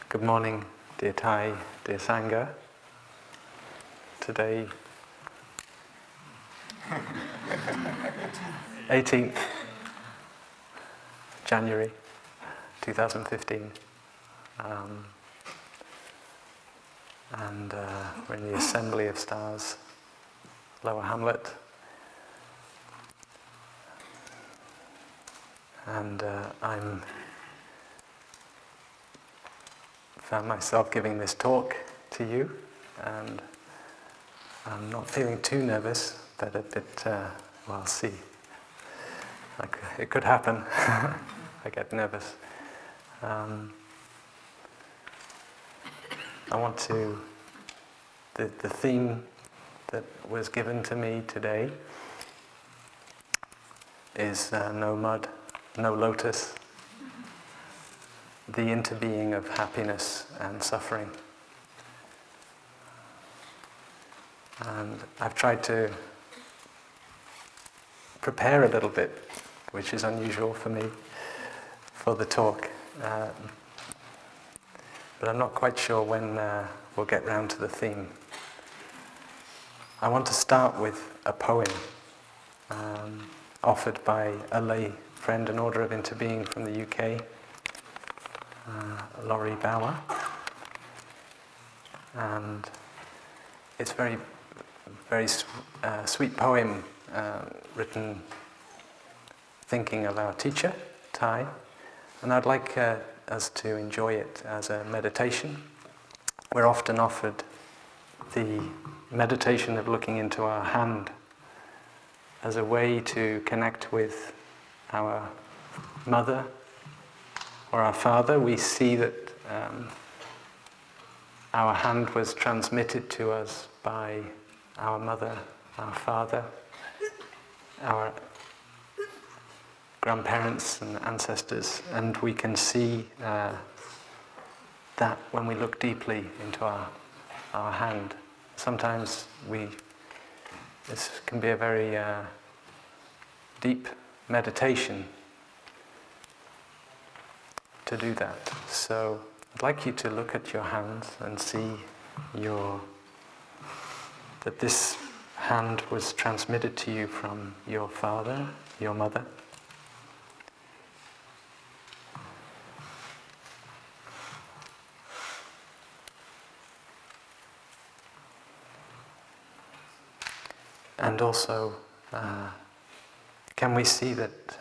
Good morning, dear Thai, dear Sangha. Today, 18th January 2015, and we're in the Assembly of Stars, Lower Hamlet, and I'm found myself giving this talk to you, and I'm not feeling too nervous, but a bit, well, I'll see. Like, it could happen. I get nervous. I want to, the theme that was given to me today is no mud, no lotus, the interbeing of happiness and suffering. And I've tried to prepare a little bit, which is unusual for me, for the talk. But I'm not quite sure when we'll get round to the theme. I want to start with a poem offered by a lay friend, an order of interbeing from the UK, Laurie Bauer. And it's very sweet poem written thinking of our teacher, Thai, and I'd like us to enjoy it as a meditation. We're often offered the meditation of looking into our hand as a way to connect with our mother or our father. We see that our hand was transmitted to us by our mother, our father, our grandparents and ancestors, and we can see that when we look deeply into our hand. Sometimes this can be a very deep meditation to do that. So I'd like you to look at your hands and see that this hand was transmitted to you from your father, your mother. And also, can we see that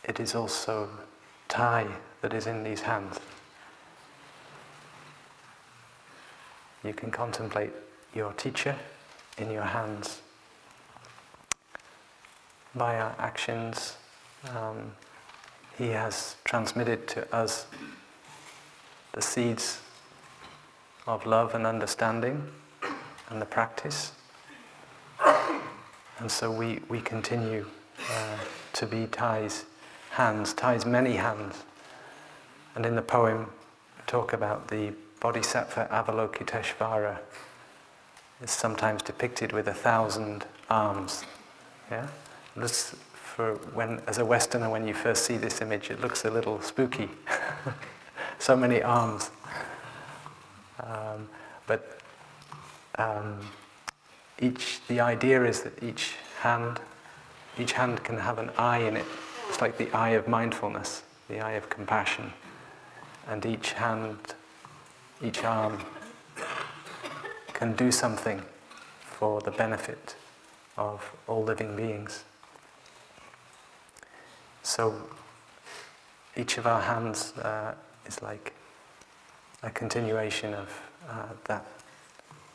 it is also Thai that is in these hands? You can contemplate your teacher in your hands. By our actions, he has transmitted to us the seeds of love and understanding and the practice. And so we continue to be Thai's hands, Thai's many hands. And in the poem, we talk about the Bodhisattva Avalokiteshvara. It's sometimes depicted with 1,000 arms. Yeah? This, as a Westerner, when you first see this image, it looks a little spooky. So many arms. The idea is that each hand can have an eye in it. It's like the eye of mindfulness, the eye of compassion. And each arm can do something for the benefit of all living beings. So each of our hands is like a continuation of that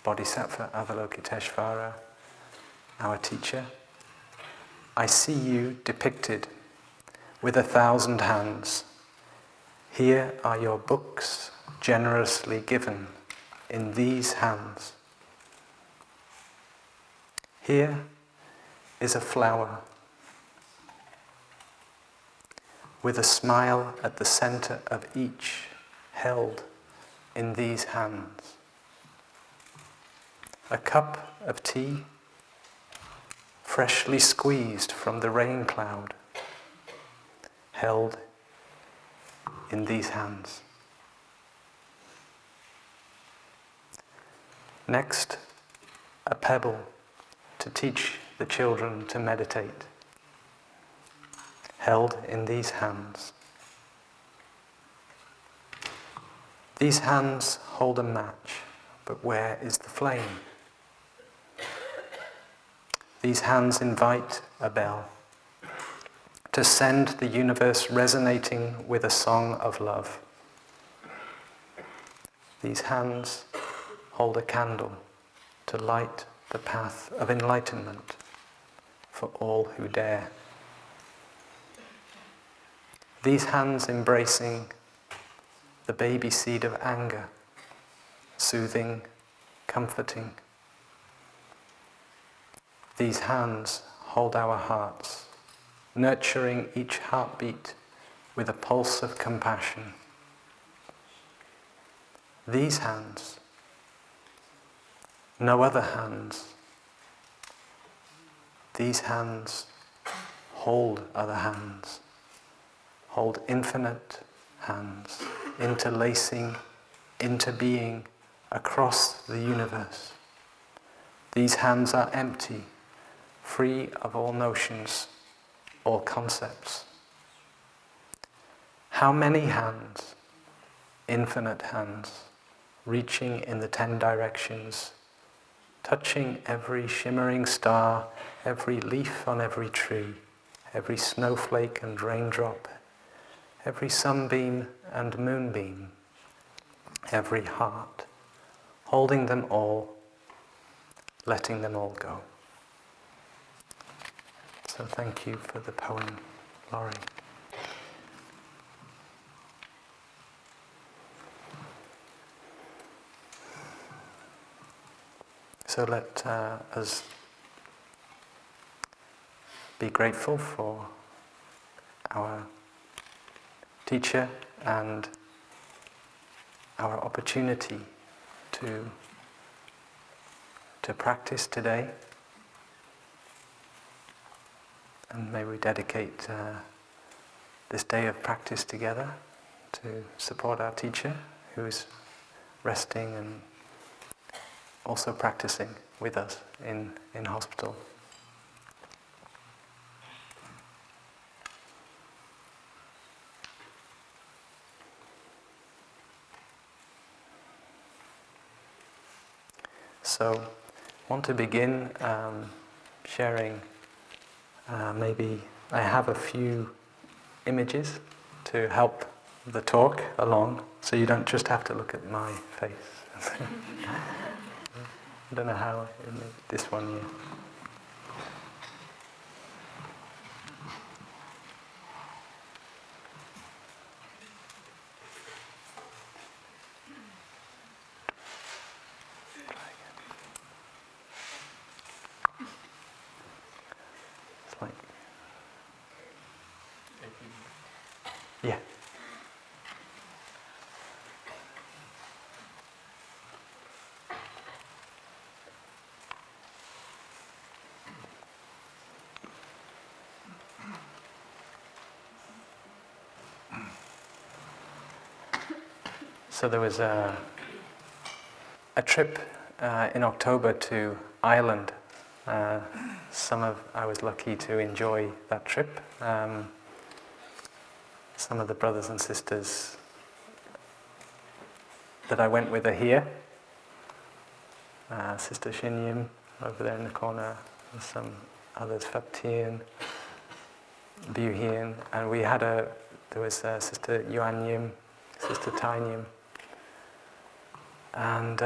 Bodhisattva Avalokiteshvara, our teacher. I see you depicted with 1,000 hands. Here are your books generously given in these hands. Here is a flower with a smile at the center of each held in these hands. A cup of tea freshly squeezed from the rain cloud held in these hands. Next, a pebble to teach the children to meditate, held in these hands. These hands hold a match, but where is the flame? These hands invite a bell to send the universe resonating with a song of love. These hands hold a candle to light the path of enlightenment for all who dare. These hands embracing the baby seed of anger, soothing, comforting. These hands hold our hearts, nurturing each heartbeat with a pulse of compassion. These hands, no other hands. These hands hold other hands, hold infinite hands, interlacing, interbeing across the universe. These hands are empty, free of all notions, all concepts. How many hands, infinite hands, reaching in the 10 directions, touching every shimmering star, every leaf on every tree, every snowflake and raindrop, every sunbeam and moonbeam, every heart, holding them all, letting them all go. So thank you for the poem, Laurie. So let us be grateful for our teacher and our opportunity to practice today. And may we dedicate this day of practice together to support our teacher, who is resting and also practicing with us in hospital. So, I want to begin sharing, maybe I have a few images to help the talk along, so you don't just have to look at my face. I don't know how, this one here. It's like, yeah. So there was a trip in October to Ireland. I was lucky to enjoy that trip. Some of the brothers and sisters that I went with are here. Sister Shinyim over there in the corner, and some others, Faptian, Buhian, and there was Sister Yuanyim, Sister Tainyim. And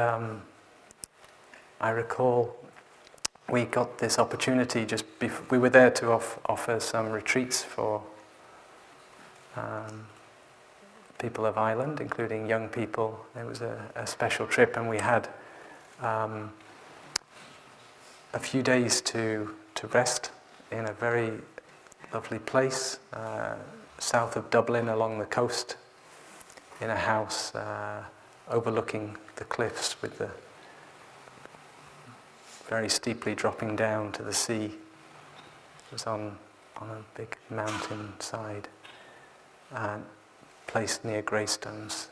I recall we got this opportunity just before we were there to offer some retreats for people of Ireland, including young people. It was a special trip, and we had a few days to rest in a very lovely place south of Dublin along the coast, in a house overlooking the cliffs with the very steeply dropping down to the sea. It was on a big mountain side, placed near Greystones.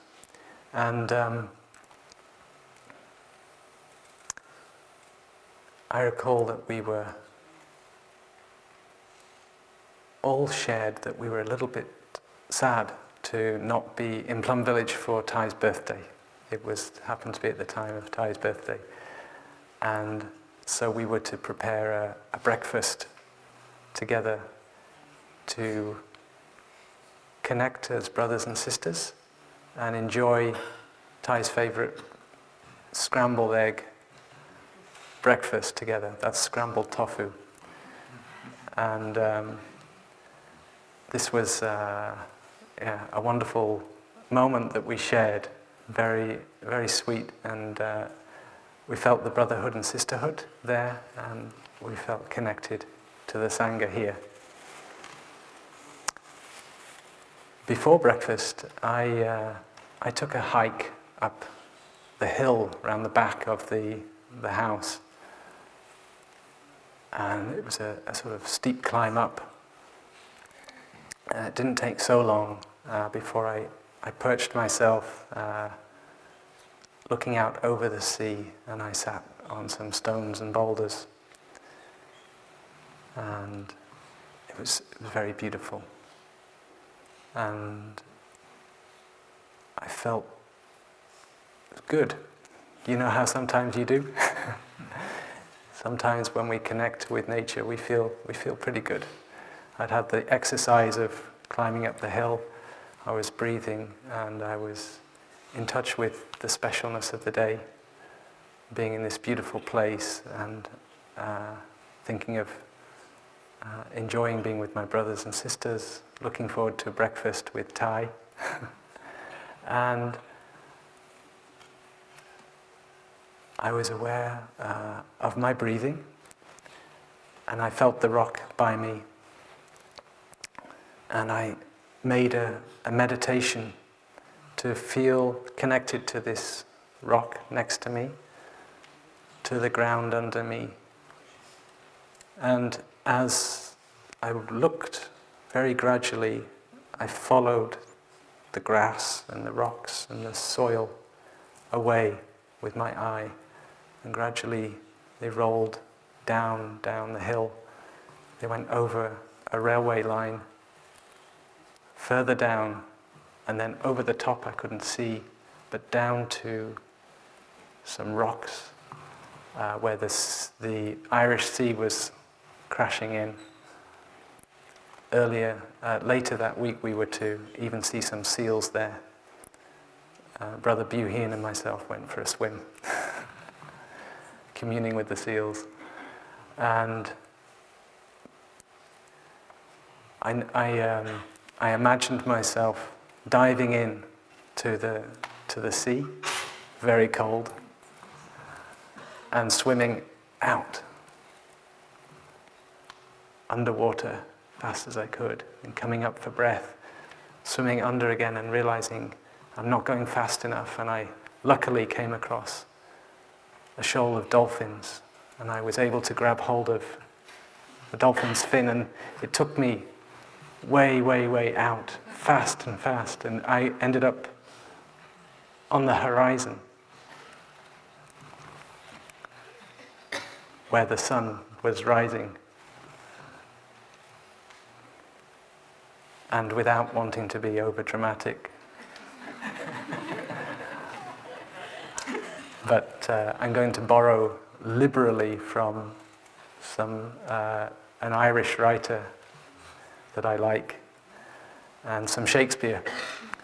And I recall that we were all shared that we were a little bit sad to not be in Plum Village for Thai's birthday. It happened to be at the time of Thai's birthday. And so we were to prepare a breakfast together to connect as brothers and sisters and enjoy Thai's favourite scrambled egg breakfast together. That's scrambled tofu. And this was a wonderful moment that we shared, very, very sweet, and we felt the brotherhood and sisterhood there, and we felt connected to the Sangha here. Before breakfast, I took a hike up the hill around the back of the house, and it was a sort of steep climb up. It didn't take so long before I perched myself looking out over the sea, and I sat on some stones and boulders, and it was very beautiful, and I felt good. You know how sometimes you do? Sometimes when we connect with nature, we feel pretty good. I'd had the exercise of climbing up the hill, I was breathing, and I was in touch with the specialness of the day, being in this beautiful place, and thinking of enjoying being with my brothers and sisters, looking forward to breakfast with Thai. And I was aware of my breathing, and I felt the rock by me. And I made a meditation to feel connected to this rock next to me, to the ground under me. And as I looked, very gradually, I followed the grass and the rocks and the soil away with my eye. And gradually they rolled down the hill. They went over a railway line, further down, and then over the top I couldn't see, but down to some rocks where the Irish Sea was crashing in. Later that week we were to even see some seals there. Brother Buhin and myself went for a swim, communing with the seals. And I imagined myself diving in to the sea, very cold, and swimming out, underwater, fast as I could, and coming up for breath, swimming under again and realizing I'm not going fast enough, and I luckily came across a shoal of dolphins, and I was able to grab hold of the dolphin's fin, and it took me way, way, way out, fast and fast, and I ended up on the horizon where the sun was rising. And without wanting to be over dramatic, but I'm going to borrow liberally from an Irish writer that I like, and some Shakespeare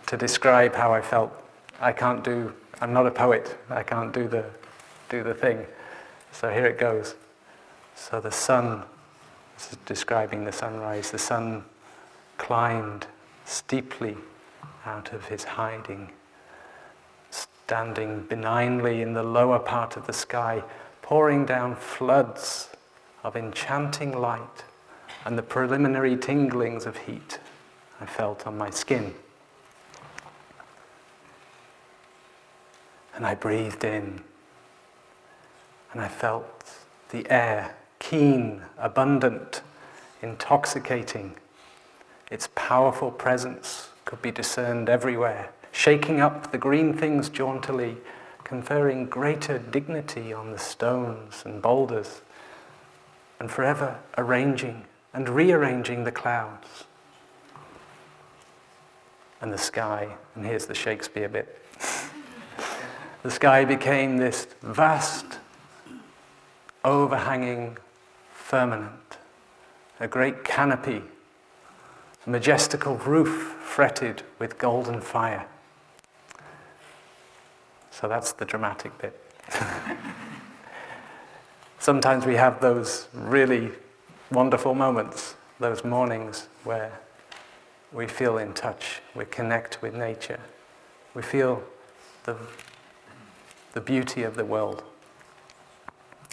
to describe how I felt. I'm not a poet, I can't do the thing. So here it goes. So the sun, this is describing the sunrise, the sun climbed steeply out of his hiding, standing benignly in the lower part of the sky, pouring down floods of enchanting light and the preliminary tinglings of heat I felt on my skin. And I breathed in, and I felt the air, keen, abundant, intoxicating. Its powerful presence could be discerned everywhere, shaking up the green things jauntily, conferring greater dignity on the stones and boulders, and forever arranging and rearranging the clouds and the sky. And here's the Shakespeare bit. The sky became this vast, overhanging firmament, a great canopy, a majestical roof fretted with golden fire. So that's the dramatic bit. Sometimes we have those really wonderful moments, those mornings where we feel in touch, we connect with nature, we feel the beauty of the world.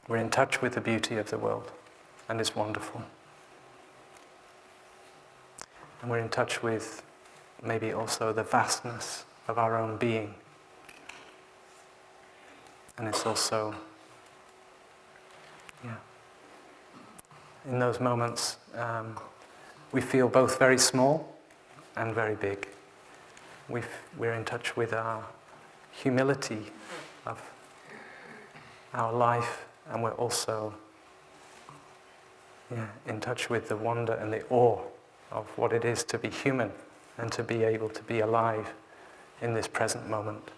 We're in touch with the beauty of the world, and it's wonderful. And we're in touch with maybe also the vastness of our own being. And it's also, in those moments, we feel both very small and very big. We're in touch with our humility of our life, and we're also in touch with the wonder and the awe of what it is to be human and to be able to be alive in this present moment.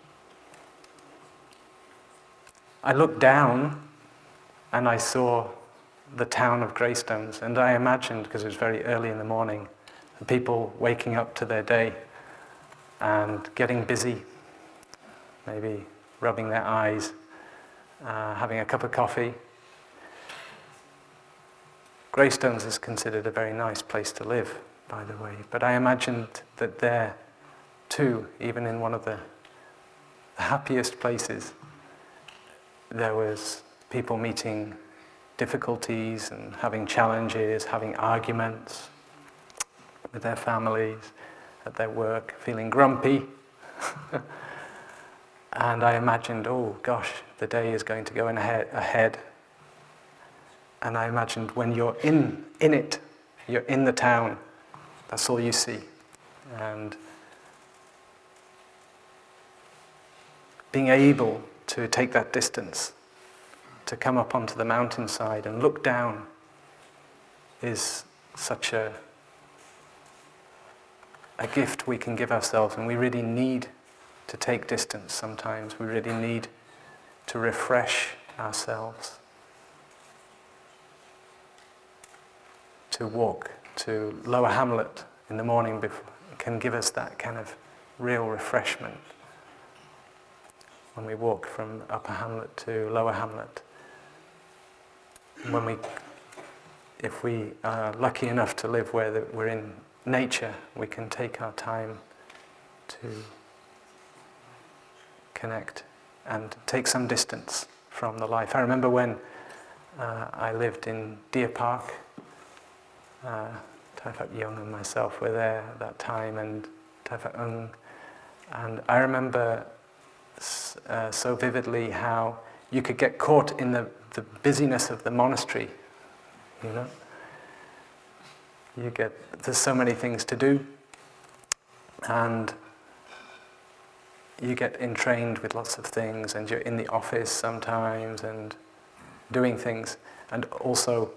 I looked down and I saw the town of Greystones, and I imagined, because it was very early in the morning, the people waking up to their day and getting busy, maybe rubbing their eyes, having a cup of coffee. Greystones is considered a very nice place to live, by the way, but I imagined that there too, even in one of the happiest places, there was people meeting difficulties and having challenges, having arguments with their families, at their work, feeling grumpy. And I imagined, oh gosh, the day is going to go ahead. And I imagined when you're in it, you're in the town, that's all you see. And being able to take that distance, to come up onto the mountainside and look down is such a gift we can give ourselves, and we really need to take distance sometimes. We really need to refresh ourselves. To walk to Lower Hamlet in the morning can give us that kind of real refreshment. When we walk from Upper Hamlet to Lower Hamlet, if we are lucky enough to live where we're in nature, we can take our time to connect and take some distance from the life. I remember when I lived in Deer Park, Thầy Pháp Young and myself were there at that time, and Thầy Pháp Ung, and I remember so vividly how you could get caught in the busyness of the monastery, you know. There's so many things to do, and you get entrained with lots of things, and you're in the office sometimes and doing things. And also,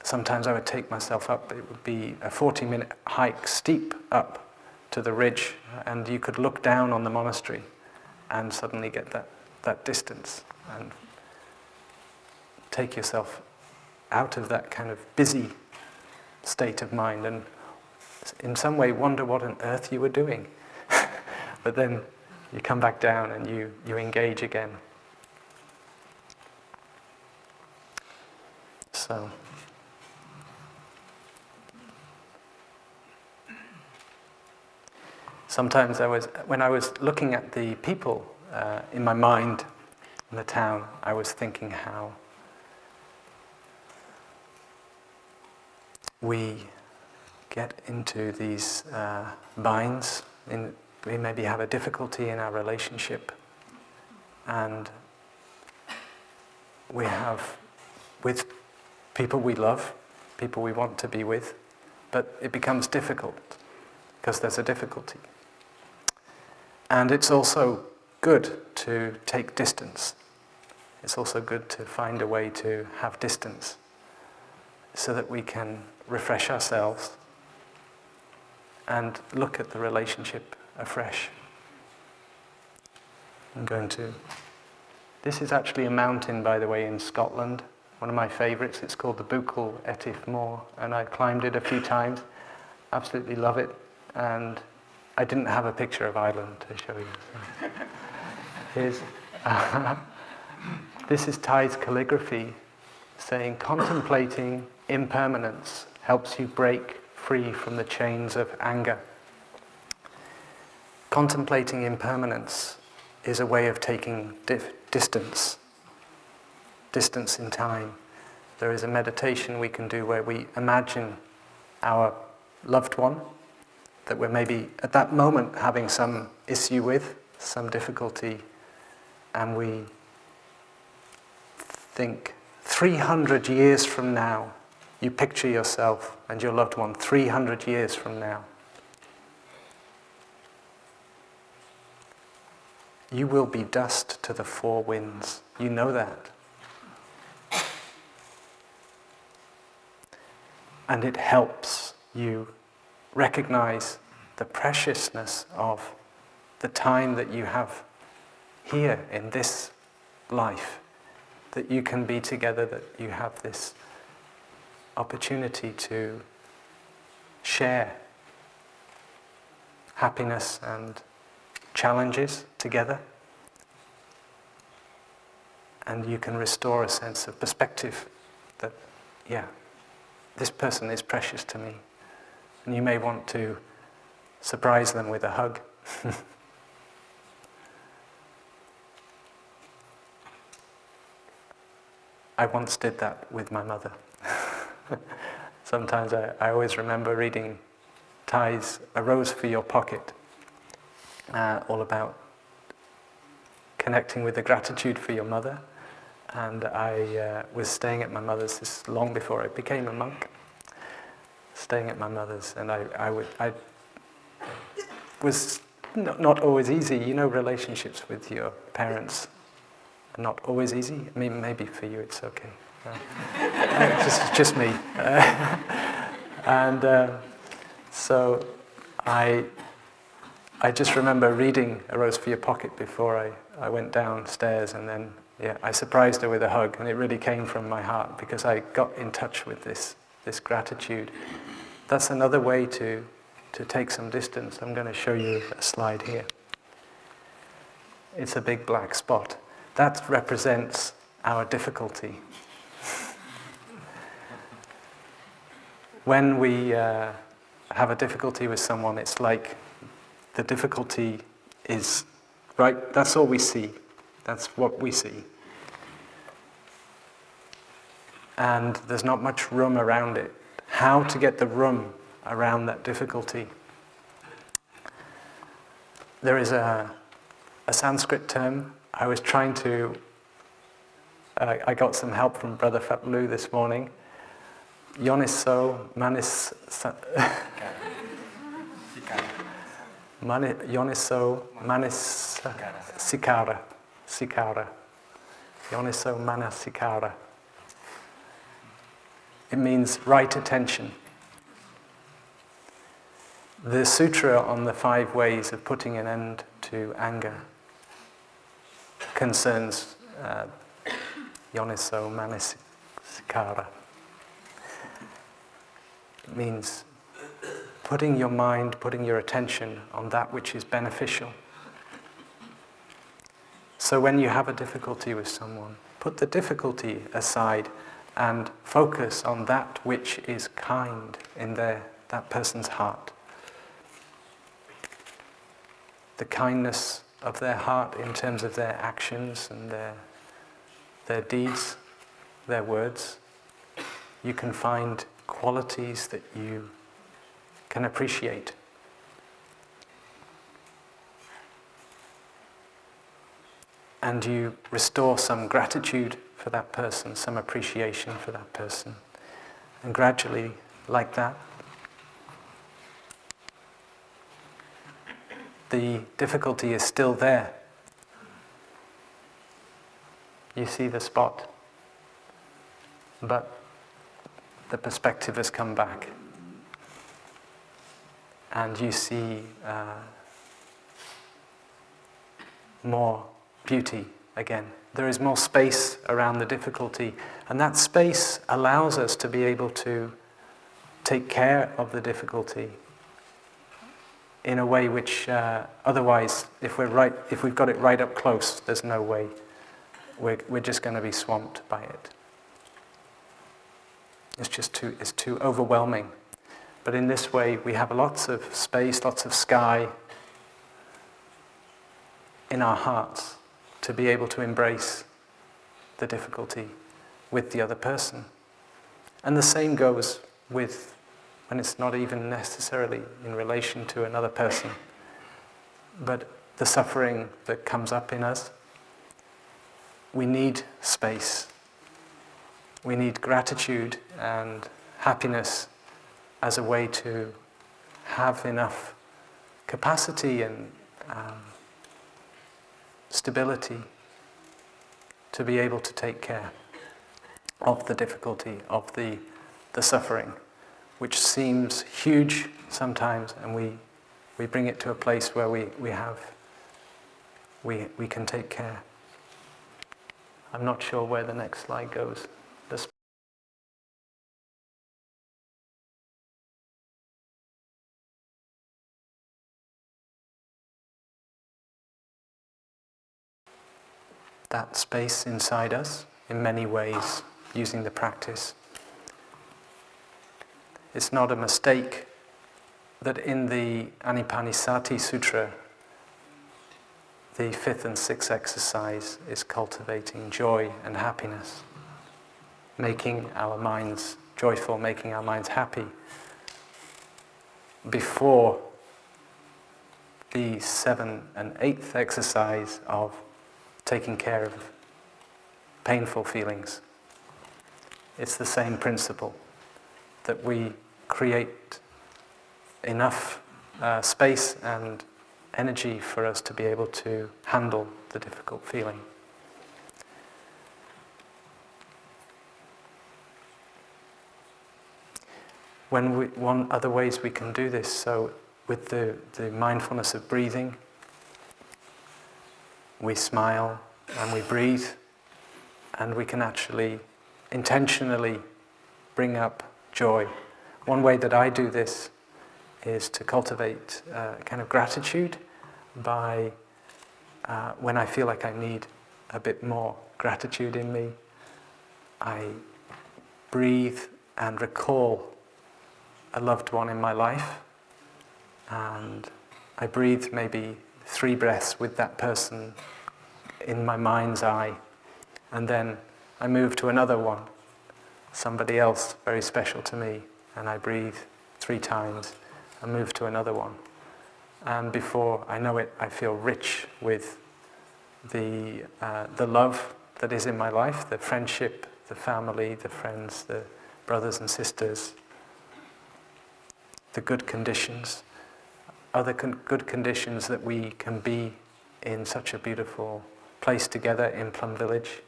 sometimes I would take myself up, it would be a 40-minute hike steep up to the ridge, and you could look down on the monastery and suddenly get that distance and take yourself out of that kind of busy state of mind and in some way wonder what on earth you were doing. But then you come back down and you engage again. So sometimes when I was looking at the people in my mind in the town, I was thinking how we get into these binds. We maybe have a difficulty in our relationship, and we have with people we love, people we want to be with, but it becomes difficult because there's a difficulty. And it's also good to take distance. It's also good to find a way to have distance so that we can refresh ourselves and look at the relationship afresh. This is actually a mountain, by the way, in Scotland, one of my favourites. It's called the Buchel Etif Moor, and I climbed it a few times. Absolutely love it, and I didn't have a picture of Ireland to show you. So. Here's, this is Thay's calligraphy, saying contemplating impermanence helps you break free from the chains of anger. Contemplating impermanence is a way of taking distance in time. There is a meditation we can do where we imagine our loved one that we're maybe at that moment having some issue with, some difficulty, and we think 300 years from now, you picture yourself and your loved one 300 years from now. You will be dust to the four winds. You know that. And it helps you recognize the preciousness of the time that you have here in this life, that you can be together, that you have this opportunity to share happiness and challenges together, and you can restore a sense of perspective that, yeah, this person is precious to me, and you may want to surprise them with a hug. I once did that with my mother. Sometimes I always remember reading Thay's A Rose for Your Pocket, all about connecting with the gratitude for your mother. And I was staying at my mother's, this long before I became a monk, staying at my mother's, and I was not always easy. You know, relationships with your parents are not always easy. I mean, maybe for you it's okay. Just me. So I just remember reading A Rose for Your Pocket before I went downstairs, and then I surprised her with a hug, and it really came from my heart because I got in touch with this gratitude. That's another way to take some distance. I'm going to show you a slide here. It's a big black spot. That represents our difficulty. When we have a difficulty with someone, it's like the difficulty is, right, that's all we see. That's what we see. And there's not much room around it. How to get the room around that difficulty? There is a Sanskrit term. I was trying to, I got some help from Brother Fatlu this morning. Yoniso manis... Yoniso manis sikara. Sikara. Yoniso manasikara. It means right attention. The sutra on the 5 ways of putting an end to anger concerns Yoniso manasikara. It means putting your mind, putting your attention on that which is beneficial. So when you have a difficulty with someone, put the difficulty aside and focus on that which is kind in that person's heart. The kindness of their heart in terms of their actions and their deeds, their words. You can find qualities that you can appreciate. And you restore some gratitude for that person, some appreciation for that person. And gradually, like that, the difficulty is still there. You see the spot, but the perspective has come back. And you see more beauty again. There is more space around the difficulty, and that space allows us to be able to take care of the difficulty in a way which otherwise, if we've got it right up close, there's no way. We're just going to be swamped by it. It's too overwhelming. But in this way, we have lots of space, lots of sky in our hearts to be able to embrace the difficulty with the other person. And the same goes with when it's not even necessarily in relation to another person, but the suffering that comes up in us. We need space. We need gratitude and happiness as a way to have enough capacity and stability to be able to take care of the difficulty, of the suffering, which seems huge sometimes, and we bring it to a place where we can take care. I'm not sure where the next slide goes. That space inside us in many ways using the practice. It's not a mistake that in the Anapanasati Sutra, the fifth and sixth exercise is cultivating joy and happiness, making our minds joyful, making our minds happy, before the seventh and eighth exercise of taking care of painful feelings. It's the same principle, that we create enough space and energy for us to be able to handle the difficult feeling. One other ways we can do this, so with the mindfulness of breathing, we smile and we breathe, and we can actually intentionally bring up joy. One way that I do this is to cultivate kind of gratitude by, when I feel like I need a bit more gratitude in me, I breathe and recall a loved one in my life, and I breathe maybe 3 breaths with that person in my mind's eye, and then I move to another one, somebody else very special to me, and I breathe 3 times and move to another one. And before I know it, I feel rich with the love that is in my life, the friendship, the family, the friends, the brothers and sisters, the good conditions, other good conditions that we can be in such a beautiful place together in Plum Village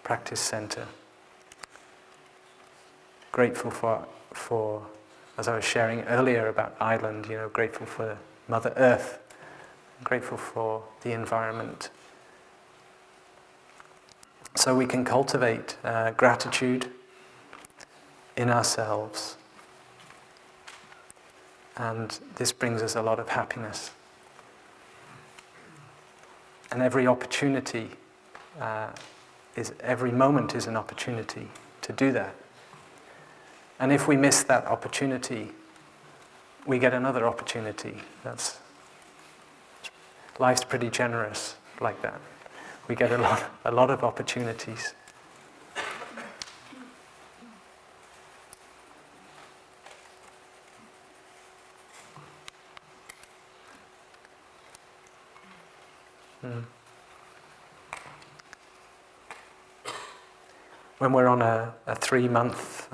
Practice Center. Grateful for, as I was sharing earlier about Ireland, grateful for Mother Earth, grateful for the environment. So we can cultivate gratitude in ourselves, and this brings us a lot of happiness. And every opportunity, every moment is an opportunity to do that. And if we miss that opportunity, we get another opportunity. Life's pretty generous like that. We get a lot of opportunities. When we're on a 3-month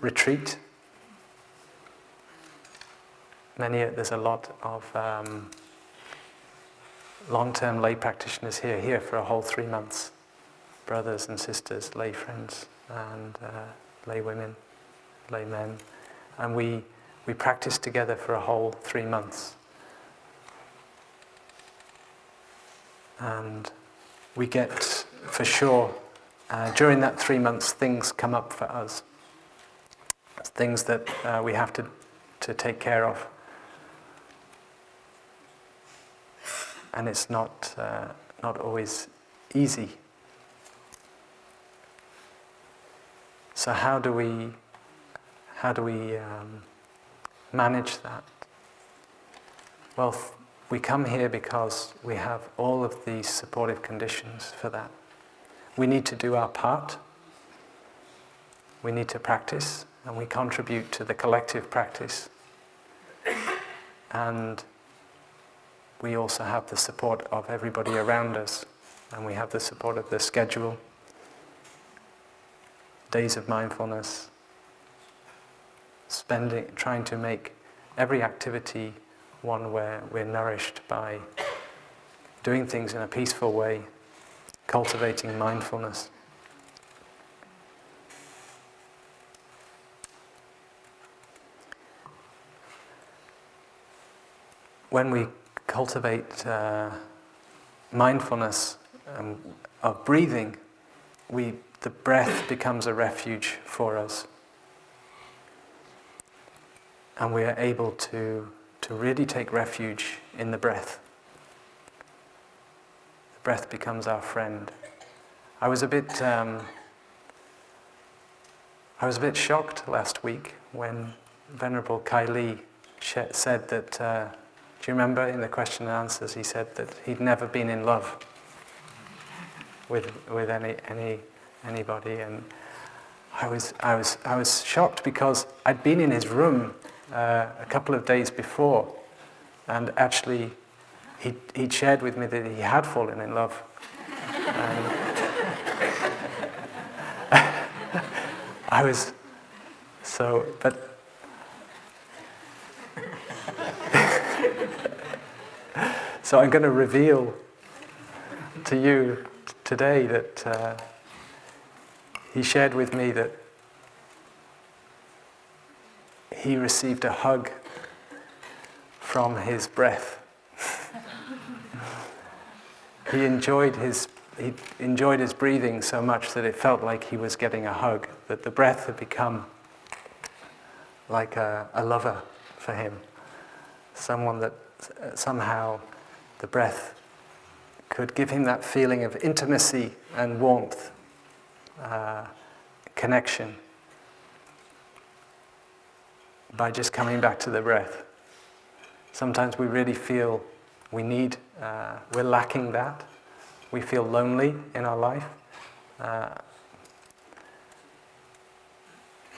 retreat, there's a lot of long-term lay practitioners here for a whole 3 months. Brothers and sisters, lay friends, and lay women. laymen, and we practiced together for a whole 3 months. And we get, for sure, during that 3 months, things come up for us. Things that we have to take care of. And it's not always easy. So how do we manage that? Well, we come here because we have all of these supportive conditions for that. We need to do our part. We need to practice, and we contribute to the collective practice. And we also have the support of everybody around us, and we have the support of the schedule, days of mindfulness, trying to make every activity one where we're nourished by doing things in a peaceful way, cultivating mindfulness. When we cultivate mindfulness of breathing, the breath becomes a refuge for us. And we are able to really take refuge in the breath. The breath becomes our friend. I was a bit shocked last week when Venerable Kylie said that, do you remember in the question and answers, he said that he'd never been in love with anybody, and I was shocked because I'd been in his room a couple of days before, and actually he'd shared with me that he had fallen in love. I was so, but so I'm going to reveal to you today that he shared with me that he received a hug from his breath. He enjoyed his breathing so much that it felt like he was getting a hug, that the breath had become like a lover for him, someone that somehow the breath could give him that feeling of intimacy and warmth, connection, by just coming back to the breath. Sometimes we really feel we're lacking that. We feel lonely in our life.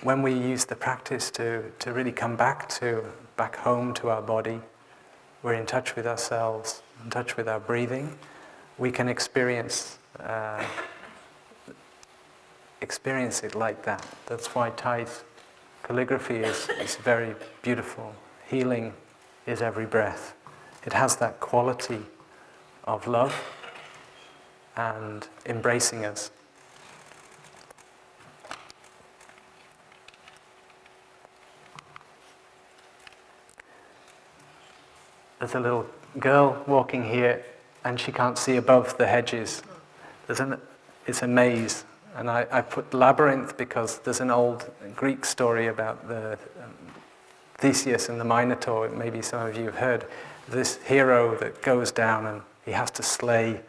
When we use the practice to really come back home to our body, we're in touch with ourselves, in touch with our breathing, we can experience it like that. That's why Thai's calligraphy is very beautiful. Healing is every breath. It has that quality of love and embracing us. There's a little girl walking here and she can't see above the hedges. It's a maze. And I put labyrinth because there's an old Greek story about the Theseus and the Minotaur. Maybe some of you have heard this hero that goes down and he has to slay.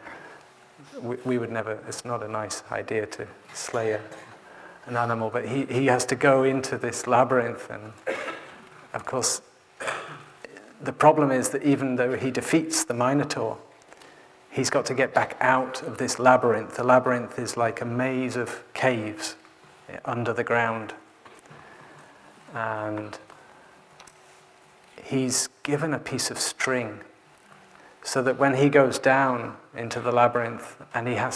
We would never, it's not a nice idea to slay an animal, but he has to go into this labyrinth, and of course the problem is that even though he defeats the Minotaur, he's got to get back out of this labyrinth. The labyrinth is like a maze of caves under the ground. And he's given a piece of string so that when he goes down into the labyrinth and he's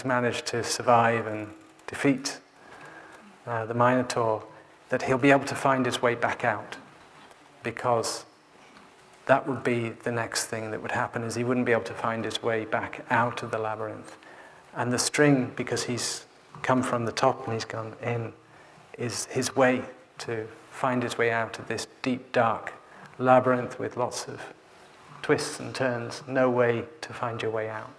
managed to survive and defeat the Minotaur, that he'll be able to find his way back out, because that would be the next thing that would happen, is he wouldn't be able to find his way back out of the labyrinth. And the string, because he's come from the top and he's gone in, is his way to find his way out of this deep, dark labyrinth with lots of twists and turns, no way to find your way out.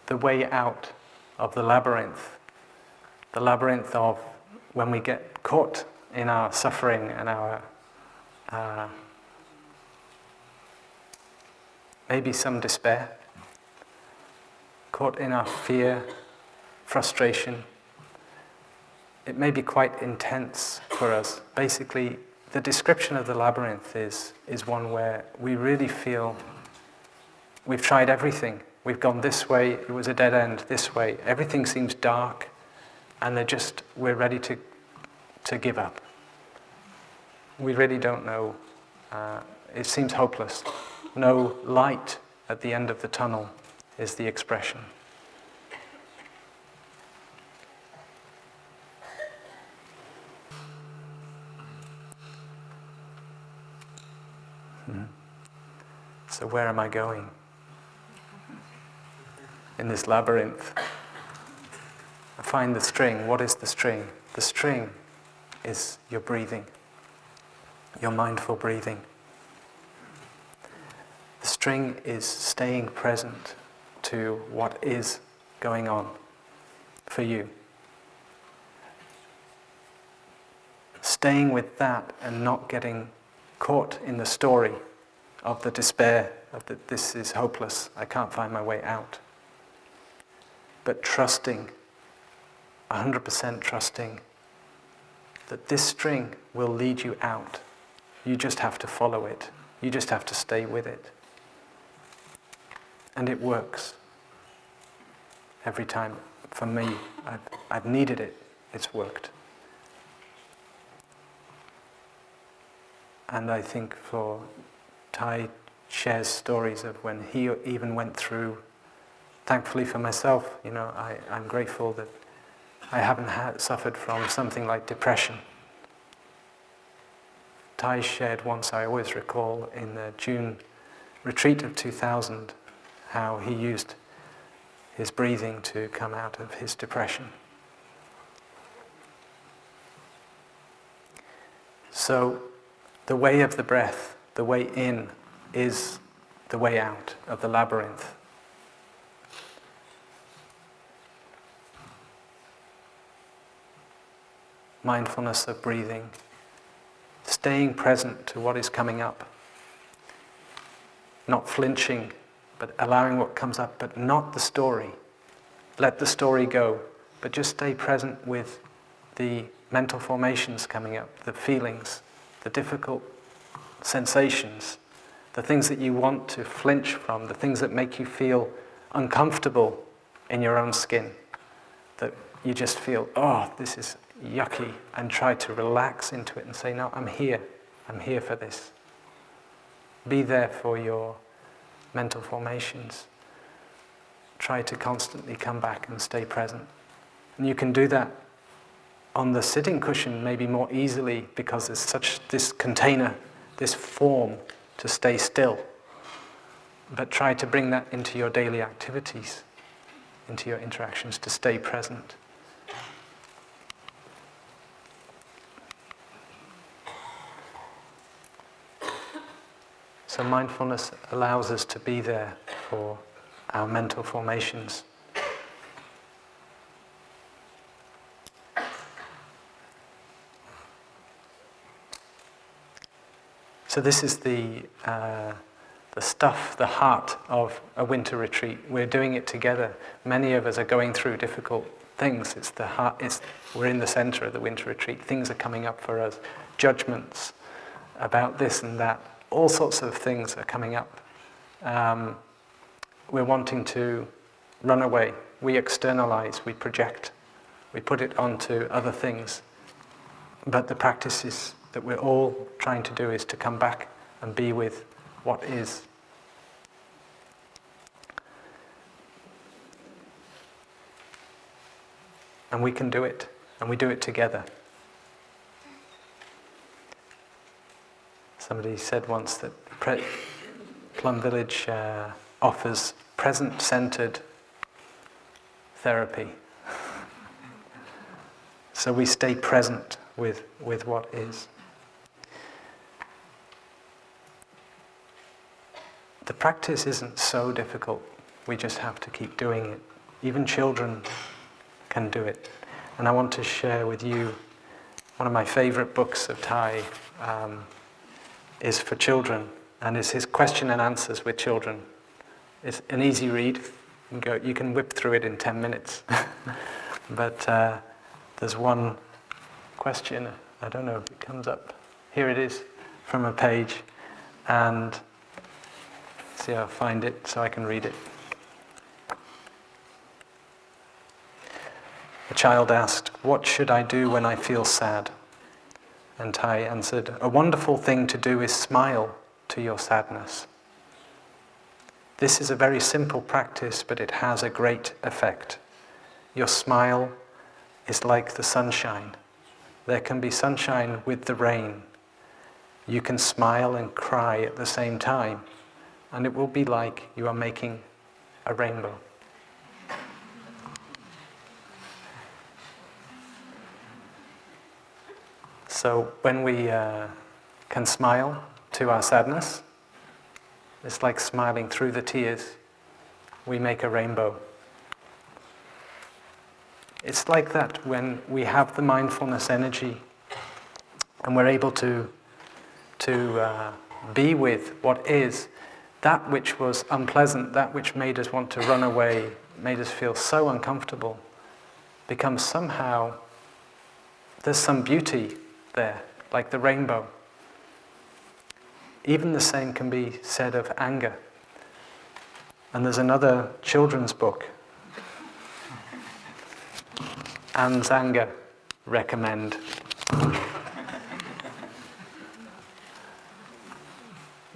The way out of the labyrinth of when we get caught in our suffering and our maybe some despair, caught in our fear, frustration. It may be quite intense for us. Basically, the description of the labyrinth is one where we really feel we've tried everything. We've gone this way, it was a dead end, this way. Everything seems dark, and we're ready to give up. We really don't know. It seems hopeless. No light at the end of the tunnel is the expression. So where am I going? In this labyrinth. I find the string. What is the string? The string is your breathing, your mindful breathing. The string is staying present to what is going on for you. Staying with that and not getting caught in the story of the despair, of that this is hopeless, I can't find my way out. But trusting, 100% trusting, that this string will lead you out. You just have to follow it. You just have to stay with it. And it works. Every time. For me, I've needed it. It's worked. And I think for Thai shares stories of when he even went through, thankfully for myself, I'm grateful that I haven't suffered from something like depression. Thai shared once, I always recall, in the June retreat of 2000, how he used his breathing to come out of his depression. So, the way of the breath, the way in, is the way out of the labyrinth. Mindfulness of breathing, staying present to what is coming up, not flinching, but allowing what comes up, but not the story. Let the story go, but just stay present with the mental formations coming up, the feelings, the difficult sensations, the things that you want to flinch from, the things that make you feel uncomfortable in your own skin, that you just feel, oh, this is yucky, and try to relax into it and say, no, I'm here for this. Be there for your mental formations. Try to constantly come back and stay present. And you can do that on the sitting cushion maybe more easily because there's such this container, this form to stay still. But try to bring that into your daily activities, into your interactions, to stay present. So mindfulness allows us to be there for our mental formations. So this is the stuff, the heart of a winter retreat. We're doing it together. Many of us are going through difficult things. It's the heart. We're in the center of the winter retreat. Things are coming up for us. Judgments about this and that. All sorts of things are coming up. We're wanting to run away. We externalize, we project, we put it onto other things. But the practices that we're all trying to do is to come back and be with what is. And we can do it, and we do it together. Somebody said once that Plum Village offers present-centered therapy. So we stay present with what is. The practice isn't so difficult. We just have to keep doing it. Even children can do it. And I want to share with you one of my favorite books of Thai is for children, and it's his question and answers with children. It's an easy read. You can whip through it in 10 minutes. But there's one question, I don't know if it comes up. Here it is, from a page. And see, I'll find it so I can read it. A child asked, "What should I do when I feel sad?" And Thai answered, "A wonderful thing to do is smile to your sadness. This is a very simple practice, but it has a great effect. Your smile is like the sunshine. There can be sunshine with the rain. You can smile and cry at the same time, and it will be like you are making a rainbow." So when we can smile to our sadness, it's like smiling through the tears. We make a rainbow. It's like that when we have the mindfulness energy and we're able to be with what is, that which was unpleasant, that which made us want to run away, made us feel so uncomfortable, becomes somehow, there's some beauty there, like the rainbow. Even the same can be said of anger. And there's another children's book, Anne's Anger, recommend.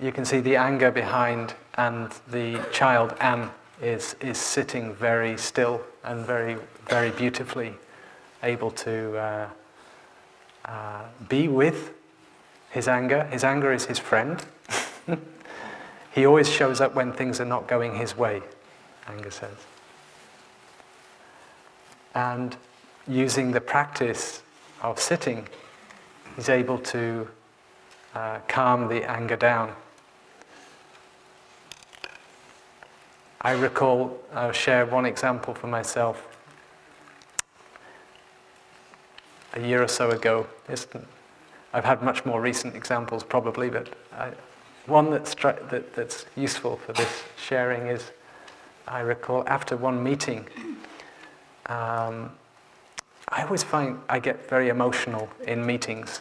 You can see the anger behind, and the child, Anne, is sitting very still and very, very beautifully, able to be with his anger. His anger is his friend. He always shows up when things are not going his way, anger says. And using the practice of sitting, he's able to calm the anger down. I recall, I'll share one example for myself. A year or so ago, I've had much more recent examples probably, but one that's useful for this sharing is, I recall after one meeting, I always find I get very emotional in meetings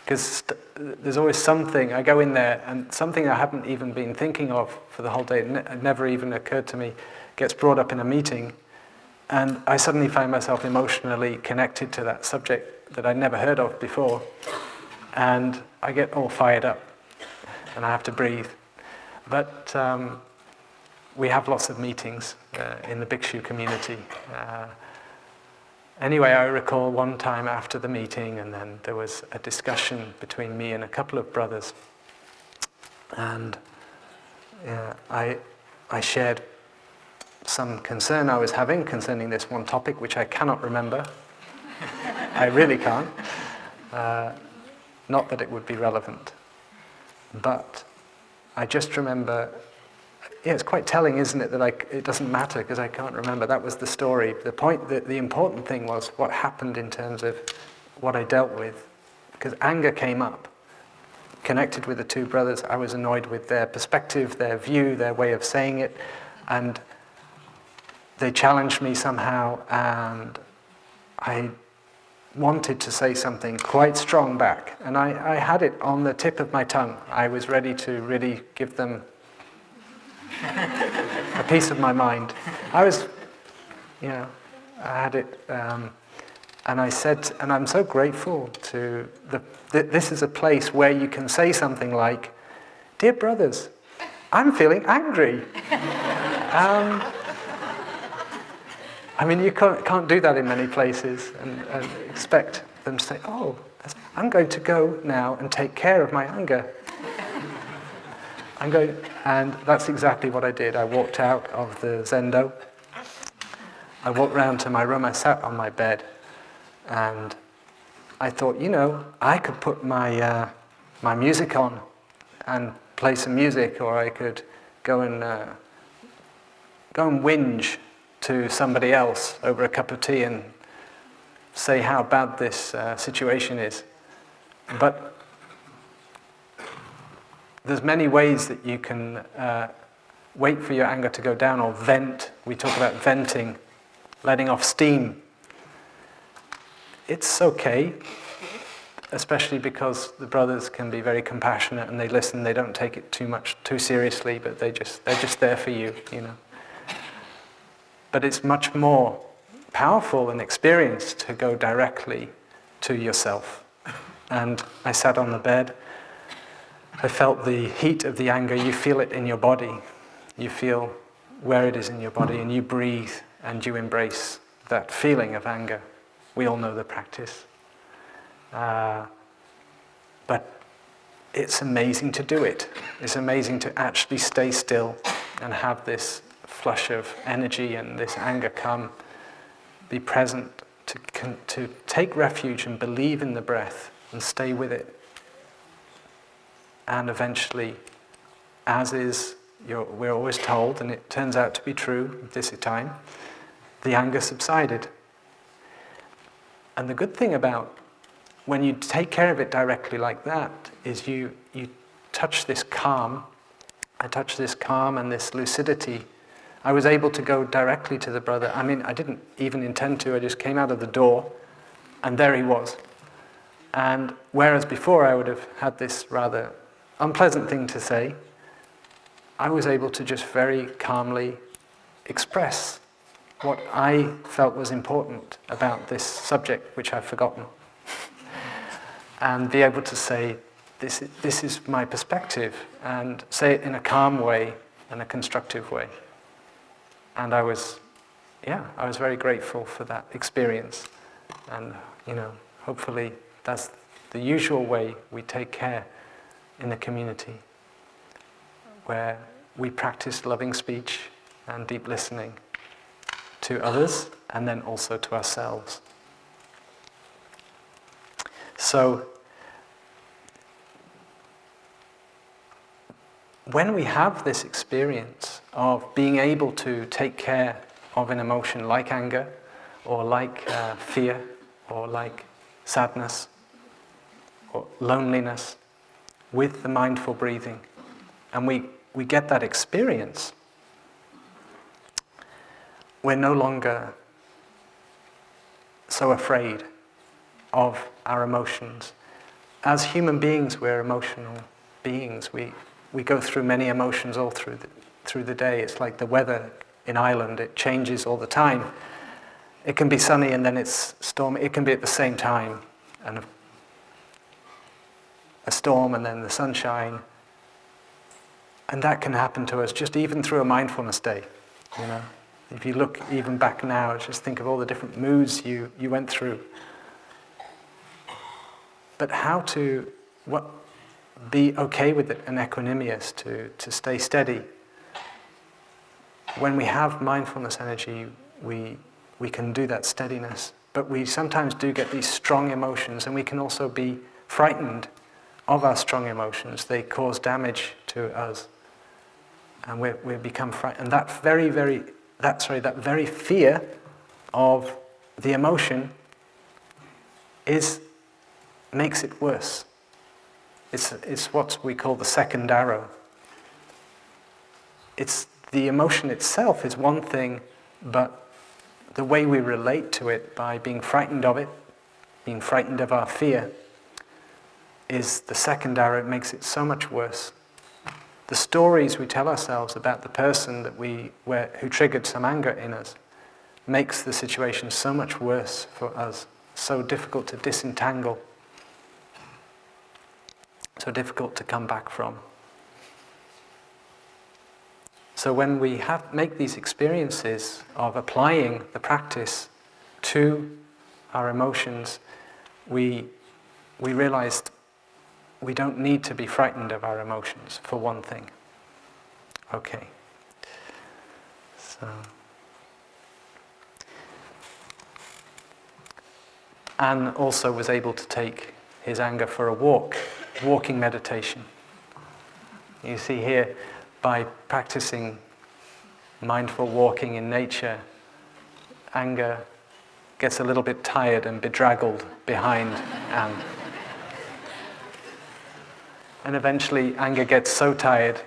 because there's always something, I go in there and something I haven't even been thinking of for the whole day, it never even occurred to me, gets brought up in a meeting. And I suddenly find myself emotionally connected to that subject that I'd never heard of before. And I get all fired up. And I have to breathe. But we have lots of meetings in the Bhikshu community. Anyway, I recall one time after the meeting, and then there was a discussion between me and a couple of brothers. And I shared some concern I was having concerning this one topic, which I cannot remember. I really can't. Not that it would be relevant. But I just remember, it's quite telling, isn't it, that it doesn't matter because I can't remember. That was the story. The important thing was what happened in terms of what I dealt with. Because anger came up. Connected with the two brothers, I was annoyed with their perspective, their view, their way of saying it. And they challenged me somehow, and I wanted to say something quite strong back. And I had it on the tip of my tongue. I was ready to really give them a piece of my mind. I had it, and I said, and I'm so grateful to this is a place where you can say something like, "Dear brothers, I'm feeling angry." I mean, you can't do that in many places and expect them to say, "Oh, I'm going to go now and take care of my anger." And that's exactly what I did. I walked out of the zendo. I walked round to my room. I sat on my bed, And I thought, I could put my my music on and play some music, or I could go and whinge to somebody else over a cup of tea and say how bad this situation is. But there's many ways that you can wait for your anger to go down, or vent. We talk about venting, letting off steam. It's okay, especially because the brothers can be very compassionate and they listen. They don't take it too seriously, but they're just there for you, But it's much more powerful and experienced to go directly to yourself. And I sat on the bed. I felt the heat of the anger. You feel it in your body. You feel where it is in your body, and you breathe and you embrace that feeling of anger. We all know the practice. But it's amazing to do it. It's amazing to actually stay still and have this flush of energy and this anger come. Be present, to take refuge and believe in the breath and stay with it. And eventually, we're always told, and it turns out to be true this time, the anger subsided. And the good thing about when you take care of it directly like that is you touch this calm. I touched this calm and this lucidity. I was able to go directly to the brother. I mean, I didn't even intend to. I just came out of the door, and there he was. And whereas before I would have had this rather unpleasant thing to say, I was able to just very calmly express what I felt was important about this subject, which I've forgotten. And be able to say, this is my perspective, and say it in a calm way and a constructive way. And I was very grateful for that experience. And, hopefully that's the usual way we take care in the community, where we practice loving speech and deep listening to others, and then also to ourselves. So, when we have this experience of being able to take care of an emotion like anger, or like fear, or like sadness, or loneliness, with the mindful breathing, and we get that experience, we're no longer so afraid of our emotions. As human beings, we're emotional beings. We go through many emotions all through the day. It's like the weather in Ireland, it changes all the time. It can be sunny and then it's stormy. It can be at the same time, and a storm and then the sunshine. And that can happen to us just even through a mindfulness day, If you look even back now, just think of all the different moods you went through. But how to be okay with it and equanimous, to stay steady. When we have mindfulness energy, we can do that steadiness. But we sometimes do get these strong emotions, and we can also be frightened of our strong emotions. They cause damage to us, and we become frightened. And that very fear of the emotion makes it worse. It's what we call the second arrow. It's the emotion itself is one thing, but the way we relate to it by being frightened of it, being frightened of our fear, is the second arrow. It makes it so much worse. The stories we tell ourselves about the person who triggered some anger in us makes the situation so much worse for us, so difficult to disentangle, so difficult to come back from. So when we make these experiences of applying the practice to our emotions, we realize we don't need to be frightened of our emotions, for one thing. Okay. So, and also was able to take his anger for a walking meditation. You see here, by practicing mindful walking in nature, anger gets a little bit tired and bedraggled behind Anne. And eventually anger gets so tired,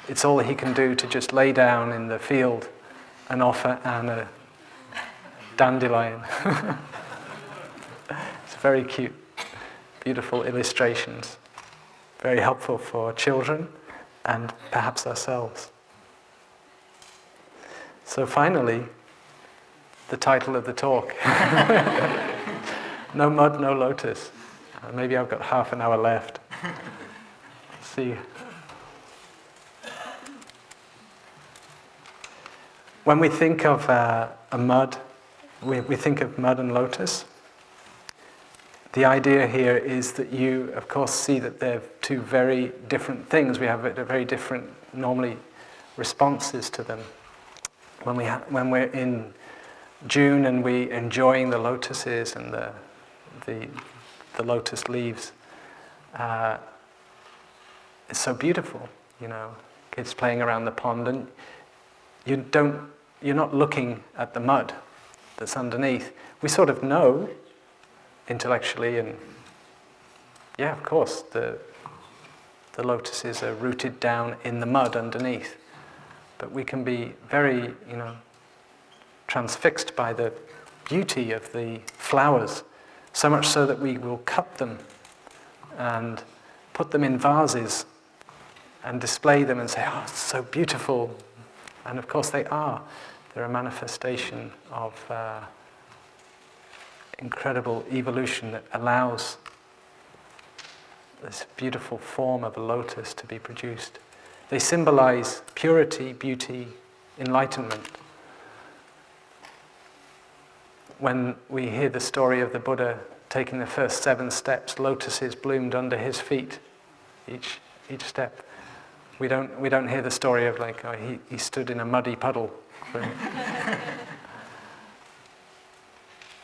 it's all he can do to just lay down in the field and offer Anne a dandelion. It's very cute, beautiful illustrations, very helpful for children and perhaps ourselves. So finally, the title of the talk. No mud, no lotus. Maybe I've got half an hour left. Let's see. When we think of a mud, we think of mud and lotus. The idea here is that you, of course, see that they're two very different things. We have very different, normally, responses to them. When we're in June and we're enjoying the lotuses and the lotus leaves, it's so beautiful, you know. Kids playing around the pond, and you're not looking at the mud that's underneath. We sort of know intellectually, and yeah, of course, the lotuses are rooted down in the mud underneath. But we can be very, transfixed by the beauty of the flowers, so much so that we will cut them and put them in vases and display them and say, oh, it's so beautiful. And of course they are. They're a manifestation of incredible evolution that allows this beautiful form of a lotus to be produced. They symbolize purity, beauty, enlightenment. When we hear the story of the Buddha taking the first 7 steps, lotuses bloomed under his feet, each step. We don't hear the story of like, oh, he stood in a muddy puddle.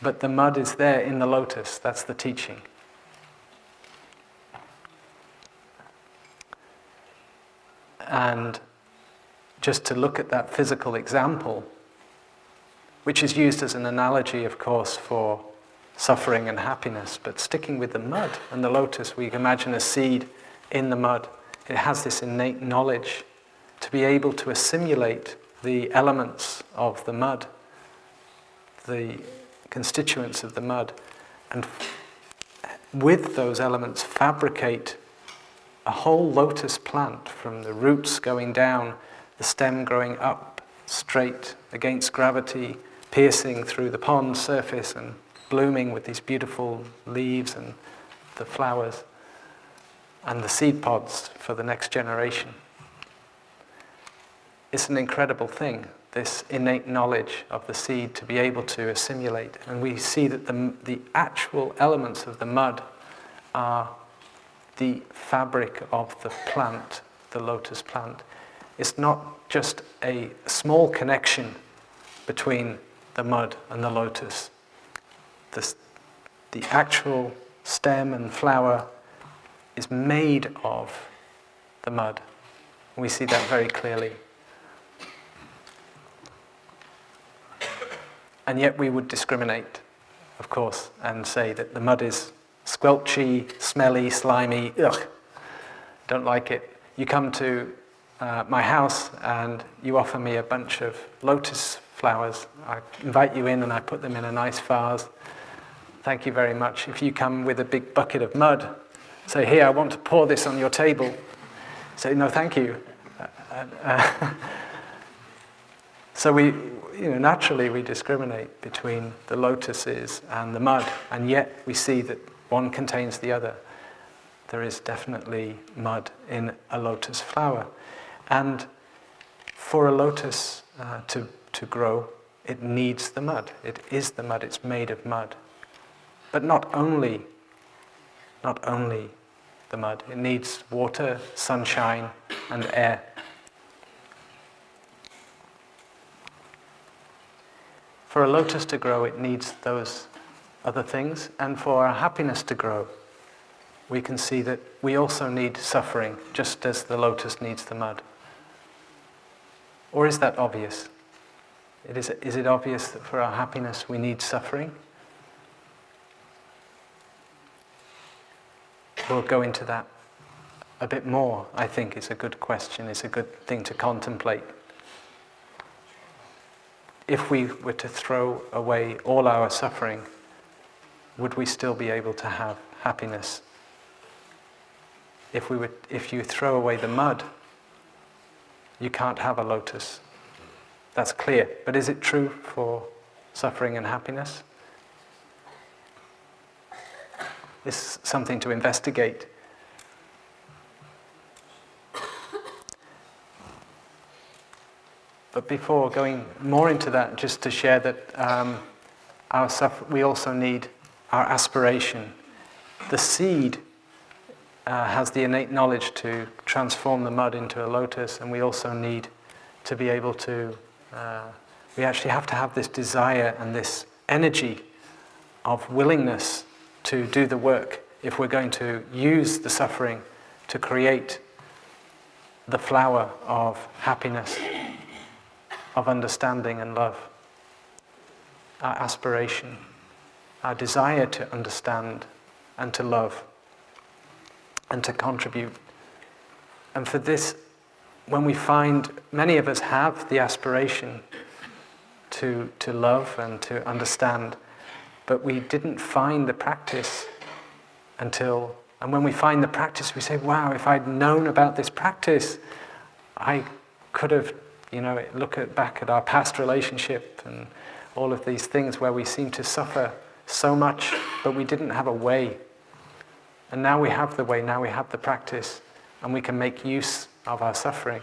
But the mud is there in the lotus. That's the teaching. And just to look at that physical example, which is used as an analogy, of course, for suffering and happiness, but sticking with the mud and the lotus, we can imagine a seed in the mud. It has this innate knowledge to be able to assimilate the elements of the mud, the constituents of the mud, and with those elements fabricate a whole lotus plant, from the roots going down, the stem growing up straight against gravity, piercing through the pond surface and blooming with these beautiful leaves and the flowers and the seed pods for the next generation. It's an incredible thing, this innate knowledge of the seed to be able to assimilate. And we see that the actual elements of the mud are the fabric of the plant, the lotus plant. It's not just a small connection between the mud and the lotus. The actual stem and flower is made of the mud. We see that very clearly. And yet we would discriminate, of course, and say that the mud is squelchy, smelly, slimy, ugh, don't like it. You come to my house and you offer me a bunch of lotus flowers. I invite you in and I put them in a nice vase. Thank you very much. If you come with a big bucket of mud, say, here, I want to pour this on your table. Say, no, thank you. So naturally we discriminate between the lotuses and the mud, and yet we see that one contains the other. There is definitely mud in a lotus flower. And for a lotus to grow, it needs the mud. It is the mud, it's made of mud. But not only the mud, it needs water, sunshine, and air. For a lotus to grow, it needs those other things, and for our happiness to grow, we can see that we also need suffering, just as the lotus needs the mud. Or is that obvious? Is it obvious that for our happiness we need suffering? We'll go into that a bit more. I think it's a good question, it's a good thing to contemplate. If we were to throw away all our suffering, would we still be able to have happiness? If you throw away the mud, you can't have a lotus. That's clear. But is it true for suffering and happiness? It's something to investigate. But before going more into that, just to share that we also need our aspiration. The seed has the innate knowledge to transform the mud into a lotus, and we also need to be able to, we actually have to have this desire and this energy of willingness to do the work if we're going to use the suffering to create the flower of happiness, of understanding and love. Our aspiration, our desire to understand and to love and to contribute. And for this, when we find, many of us have the aspiration to love and to understand, but we didn't find the practice until, and when we find the practice, we say, wow, if I'd known about this practice, I could have, back at our past relationship and all of these things where we seem to suffer so much, but we didn't have a way. And now we have the way, now we have the practice, and we can make use of our suffering.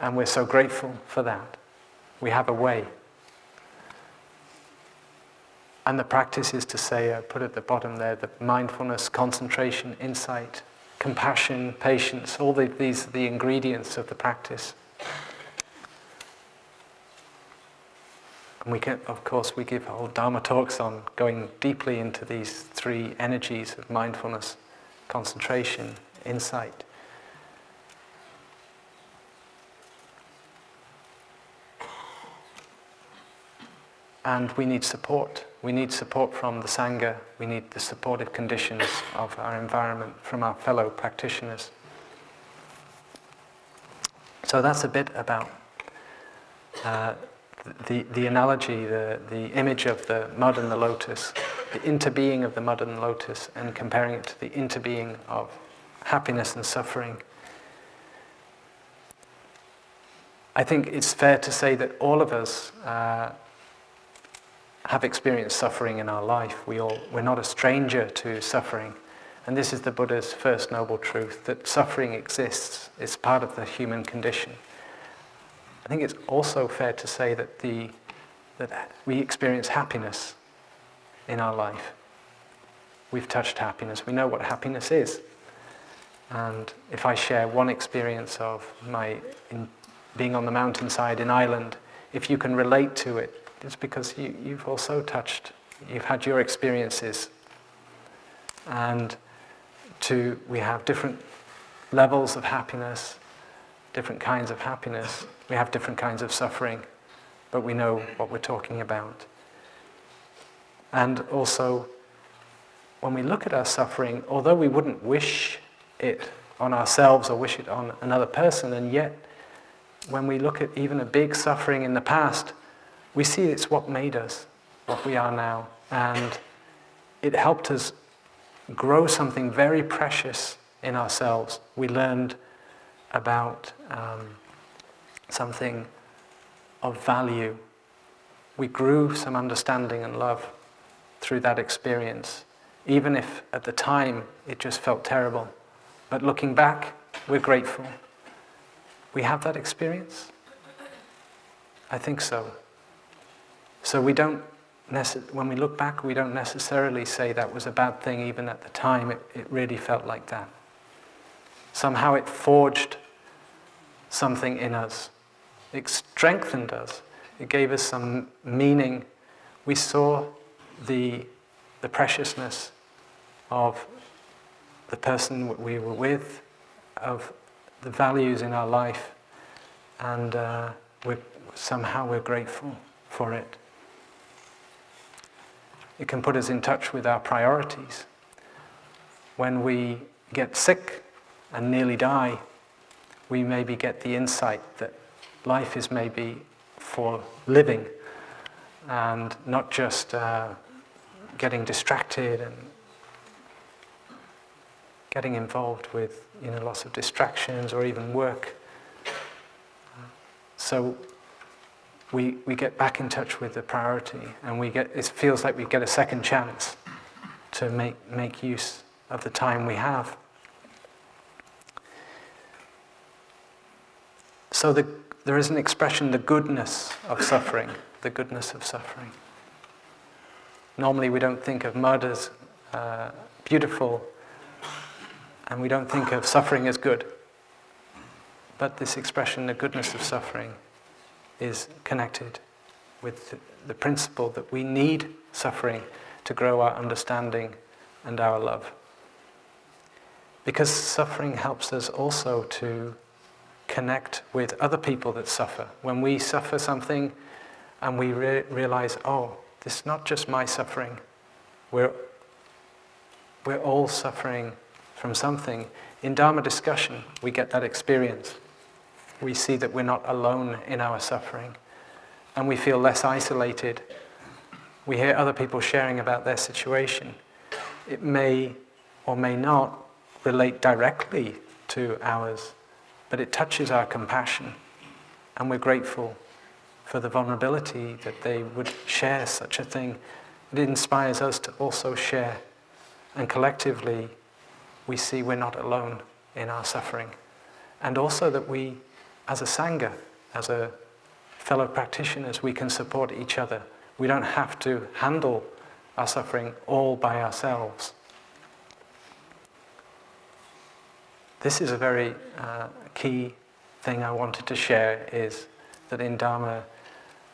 And we're so grateful for that. We have a way. And the practice is to say, I put at the bottom there, the mindfulness, concentration, insight, compassion, patience, all these are the ingredients of the practice. And we can, of course, we give whole Dharma talks on going deeply into these three energies of mindfulness, concentration, insight. And we need support. We need support from the Sangha. We need the supportive conditions of our environment from our fellow practitioners. So that's a bit about the analogy, the image of the mud and the lotus, the interbeing of the mud and the lotus, and comparing it to the interbeing of happiness and suffering. I think it's fair to say that all of us have experienced suffering in our life. We're not a stranger to suffering. And this is the Buddha's first noble truth, that suffering exists. It's part of the human condition. I think it's also fair to say that we experience happiness in our life. We've touched happiness. We know what happiness is. And if I share one experience of being on the mountainside in Ireland, if you can relate to it, it's because you've also you've had your experiences. And we have different levels of happiness, different kinds of happiness. We have different kinds of suffering, but we know what we're talking about. And also, when we look at our suffering, although we wouldn't wish it on ourselves or wish it on another person, and yet, when we look at even a big suffering in the past, we see it's what made us, what we are now. And it helped us grow something very precious in ourselves. We learned about something of value. We grew some understanding and love through that experience, even if at the time it just felt terrible. But looking back, we're grateful. We have that experience? I think so. So when we look back, we don't necessarily say that was a bad thing. Even at the time, it really felt like that. Somehow it forged something in us. It strengthened us. It gave us some meaning. We saw the the preciousness of the person we were with, of the values in our life, and we're grateful for it. It can put us in touch with our priorities. When we get sick and nearly die, we maybe get the insight that life is maybe for living and not just getting distracted and getting involved with lots of distractions or even work. So we get back in touch with the priority, and it feels like we get a second chance to make use of the time we have. So there is an expression, the goodness of suffering, the goodness of suffering. Normally we don't think of mud as beautiful, and we don't think of suffering as good. But this expression, the goodness of suffering, is connected with the principle that we need suffering to grow our understanding and our love. Because suffering helps us also to connect with other people that suffer. When we suffer something and we realize, oh, this is not just my suffering, we're all suffering from something. In Dharma discussion, we get that experience. We see that we're not alone in our suffering, and we feel less isolated. We hear other people sharing about their situation. It may or may not relate directly to ours, but it touches our compassion, and we're grateful for the vulnerability that they would share such a thing. It inspires us to also share, and collectively we see we're not alone in our suffering, and also that we, as a Sangha, as a fellow practitioners, we can support each other. We don't have to handle our suffering all by ourselves. This is a very key thing I wanted to share, is that in Dharma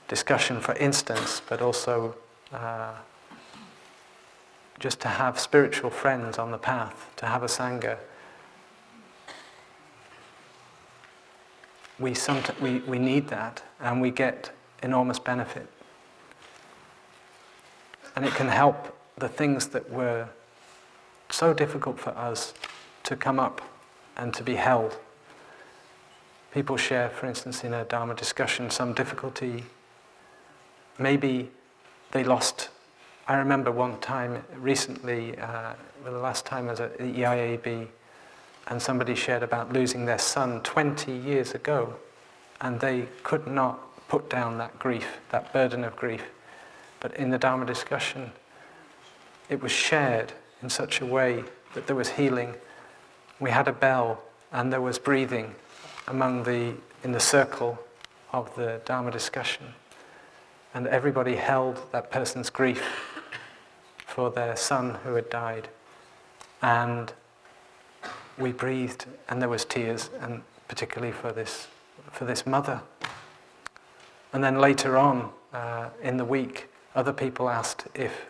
discussion, for instance, but also just to have spiritual friends on the path, to have a Sangha, we need that, and we get enormous benefit. And it can help the things that were so difficult for us to come up and to be held. People share, for instance, in a Dharma discussion, some difficulty. Maybe they lost. I remember one time recently, the last time I was at the EIAB, and somebody shared about losing their son 20 years ago, and they could not put down that grief, that burden of grief. But in the Dharma discussion, it was shared in such a way that there was healing. We had a bell, and there was breathing in the circle of the Dharma discussion. And everybody held that person's grief for their son who had died. And we breathed, and there was tears, and particularly for this mother. And then later on in the week, other people asked if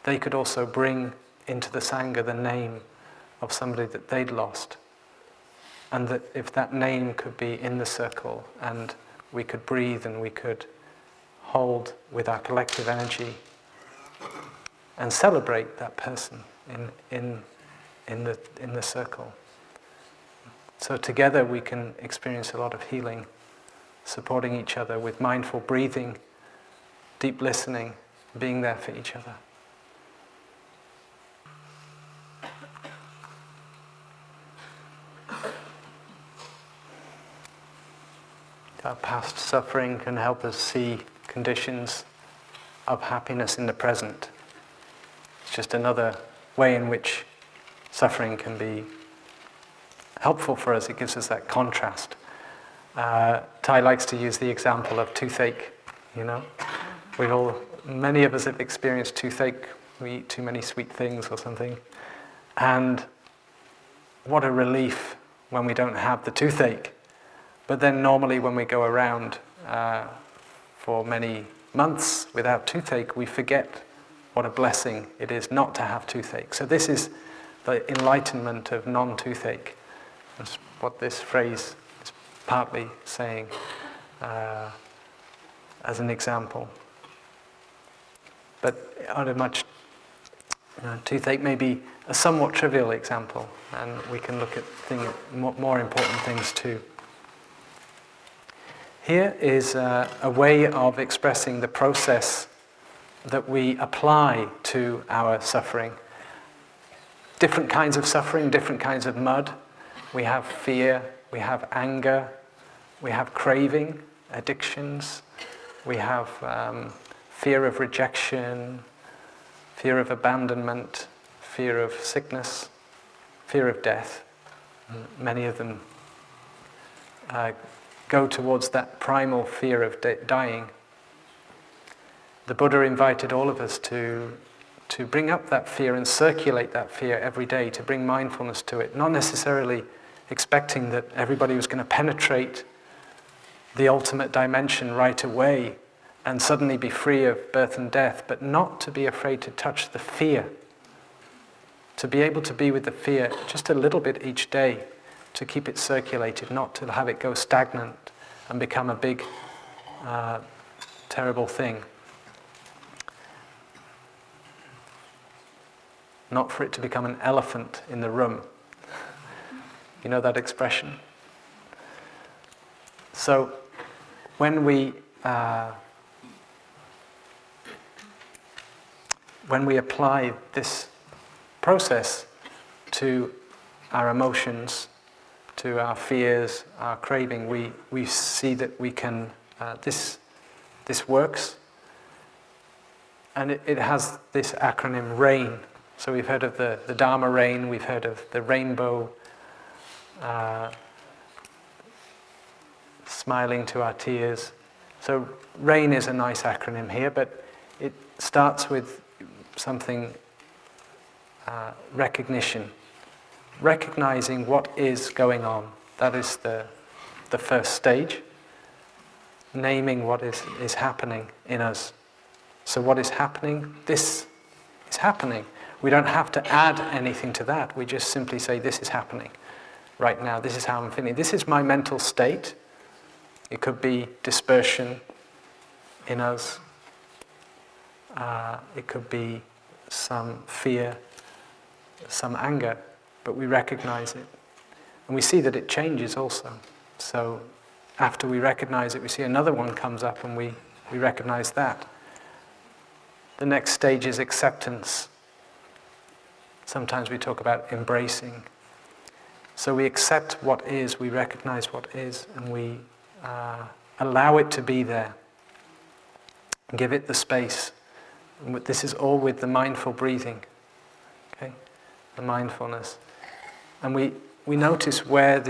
they could also bring into the Sangha the name of somebody that they'd lost, and that if that name could be in the circle, and we could breathe and we could hold with our collective energy and celebrate that person in the circle. So together we can experience a lot of healing, supporting each other with mindful breathing, deep listening, being there for each other. Our past suffering can help us see conditions of happiness in the present. It's just another way in which suffering can be helpful for us. It gives us that contrast. Thai likes to use the example of toothache. Many of us have experienced toothache. We eat too many sweet things or something. And what a relief when we don't have the toothache. But then normally when we go around for many months without toothache, we forget what a blessing it is not to have toothache. So this is the enlightenment of non-toothache. That's what this phrase is partly saying as an example. But on a much, toothache may be a somewhat trivial example, and we can look at more important things too. Here is a way of expressing the process that we apply to our suffering. Different kinds of suffering, different kinds of mud. We have fear, we have anger, we have craving, addictions, we have fear of rejection, fear of abandonment, fear of sickness, fear of death. Many of them go towards that primal fear of dying. The Buddha invited all of us to bring up that fear and circulate that fear every day, to bring mindfulness to it, not necessarily expecting that everybody was going to penetrate the ultimate dimension right away and suddenly be free of birth and death, but not to be afraid to touch the fear, to be able to be with the fear just a little bit each day, to keep it circulated, not to have it go stagnant and become a big, terrible thing. Not for it to become an elephant in the room. You know that expression? So, when we apply this process to our emotions, to our fears, our craving, we see that we can, this works. And it has this acronym RAIN. So we've heard of the Dharma rain, we've heard of the rainbow, smiling to our tears. So RAIN is a nice acronym here, but it starts with something, recognition. Recognizing what is going on. That is the first stage. Naming what is happening in us. So what is happening? This is happening. We don't have to add anything to that. We just simply say, this is happening right now. This is how I'm feeling. This is my mental state. It could be dispersion in us. It could be some fear, some anger, but we recognize it. And we see that it changes also. So after we recognize it, we see another one comes up and we recognize that. The next stage is acceptance. Sometimes we talk about embracing. So we accept what is, we recognize what is, and we allow it to be there. Give it the space. And this is all with the mindful breathing, okay? The mindfulness. And we notice where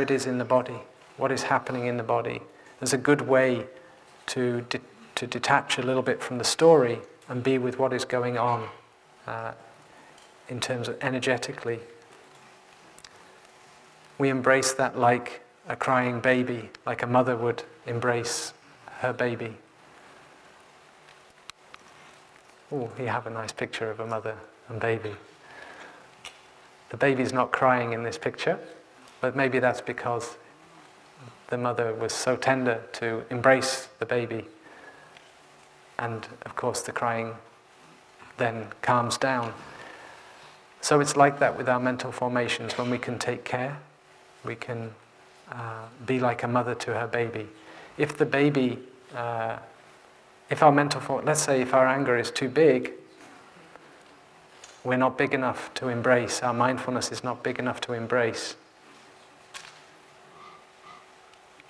it is in the body, what is happening in the body. There's a good way to detach a little bit from the story and be with what is going on in terms of energetically. We embrace that like a crying baby, like a mother would embrace her baby. Oh, you have a nice picture of a mother and baby. The baby's not crying in this picture, but maybe that's because the mother was so tender to embrace the baby. And of course the crying then calms down. So it's like that with our mental formations. When we can take care, we can be like a mother to her baby. If the baby, if our let's say if our anger is too big, we're not big enough to embrace, our mindfulness is not big enough to embrace,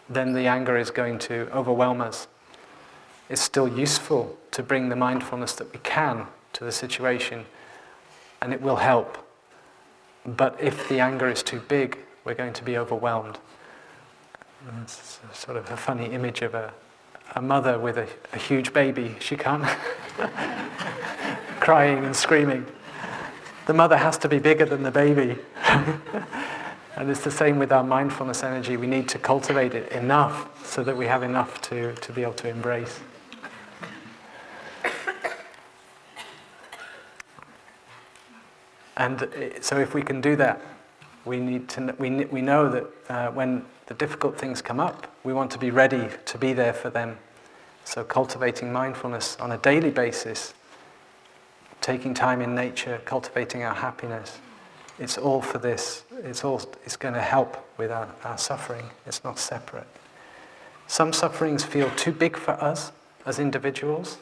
then the anger is going to overwhelm us. It's still useful to bring the mindfulness that we can to the situation, and it will help. But if the anger is too big, we're going to be overwhelmed. And it's sort of a funny image of a mother with a huge baby. She can't crying and screaming. The mother has to be bigger than the baby. And it's the same with our mindfulness energy. We need to cultivate it enough so that we have enough to be able to embrace. And so if we can do that, we know that when the difficult things come up, we want to be ready to be there for them. So cultivating mindfulness on a daily basis, taking time in nature, cultivating our happiness, it's all for this. It's going to help with our suffering. It's not separate. Some sufferings feel too big for us as individuals.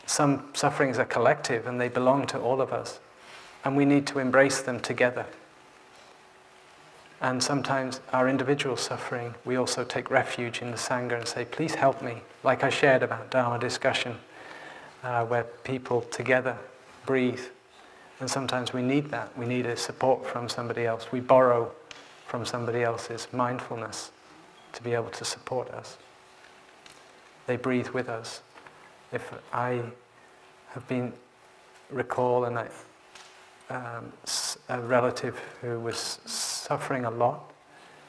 Some sufferings are collective and they belong to all of us. And we need to embrace them together. And sometimes our individual suffering, we also take refuge in the Sangha and say, please help me. Like I shared about Dharma discussion, where people together breathe. And sometimes we need that. We need a support from somebody else. We borrow from somebody else's mindfulness to be able to support us. They breathe with us. If I have been recall and a relative who was suffering a lot,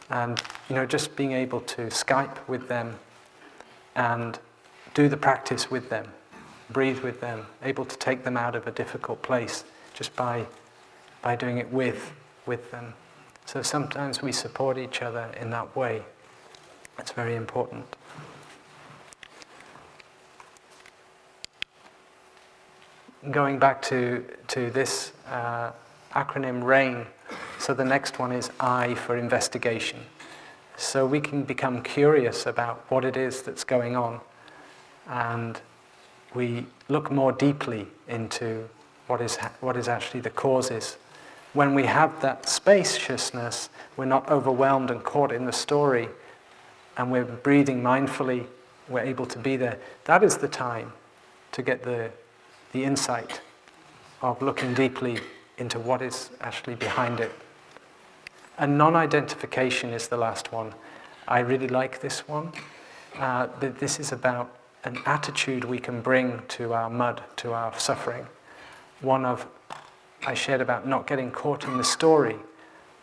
and just being able to Skype with them and do the practice with them, breathe with them, able to take them out of a difficult place just by doing it with them. So sometimes we support each other in that way. It's very important. Going back to this acronym RAIN, so the next one is I for investigation. So we can become curious about what it is that's going on, and we look more deeply into what is actually the causes. When we have that spaciousness, we're not overwhelmed and caught in the story, and we're breathing mindfully, we're able to be there. That is the time to get the insight of looking deeply into what is actually behind it. And non-identification is the last one. I really like this one. This is about an attitude we can bring to our mud, to our suffering. I shared about not getting caught in the story.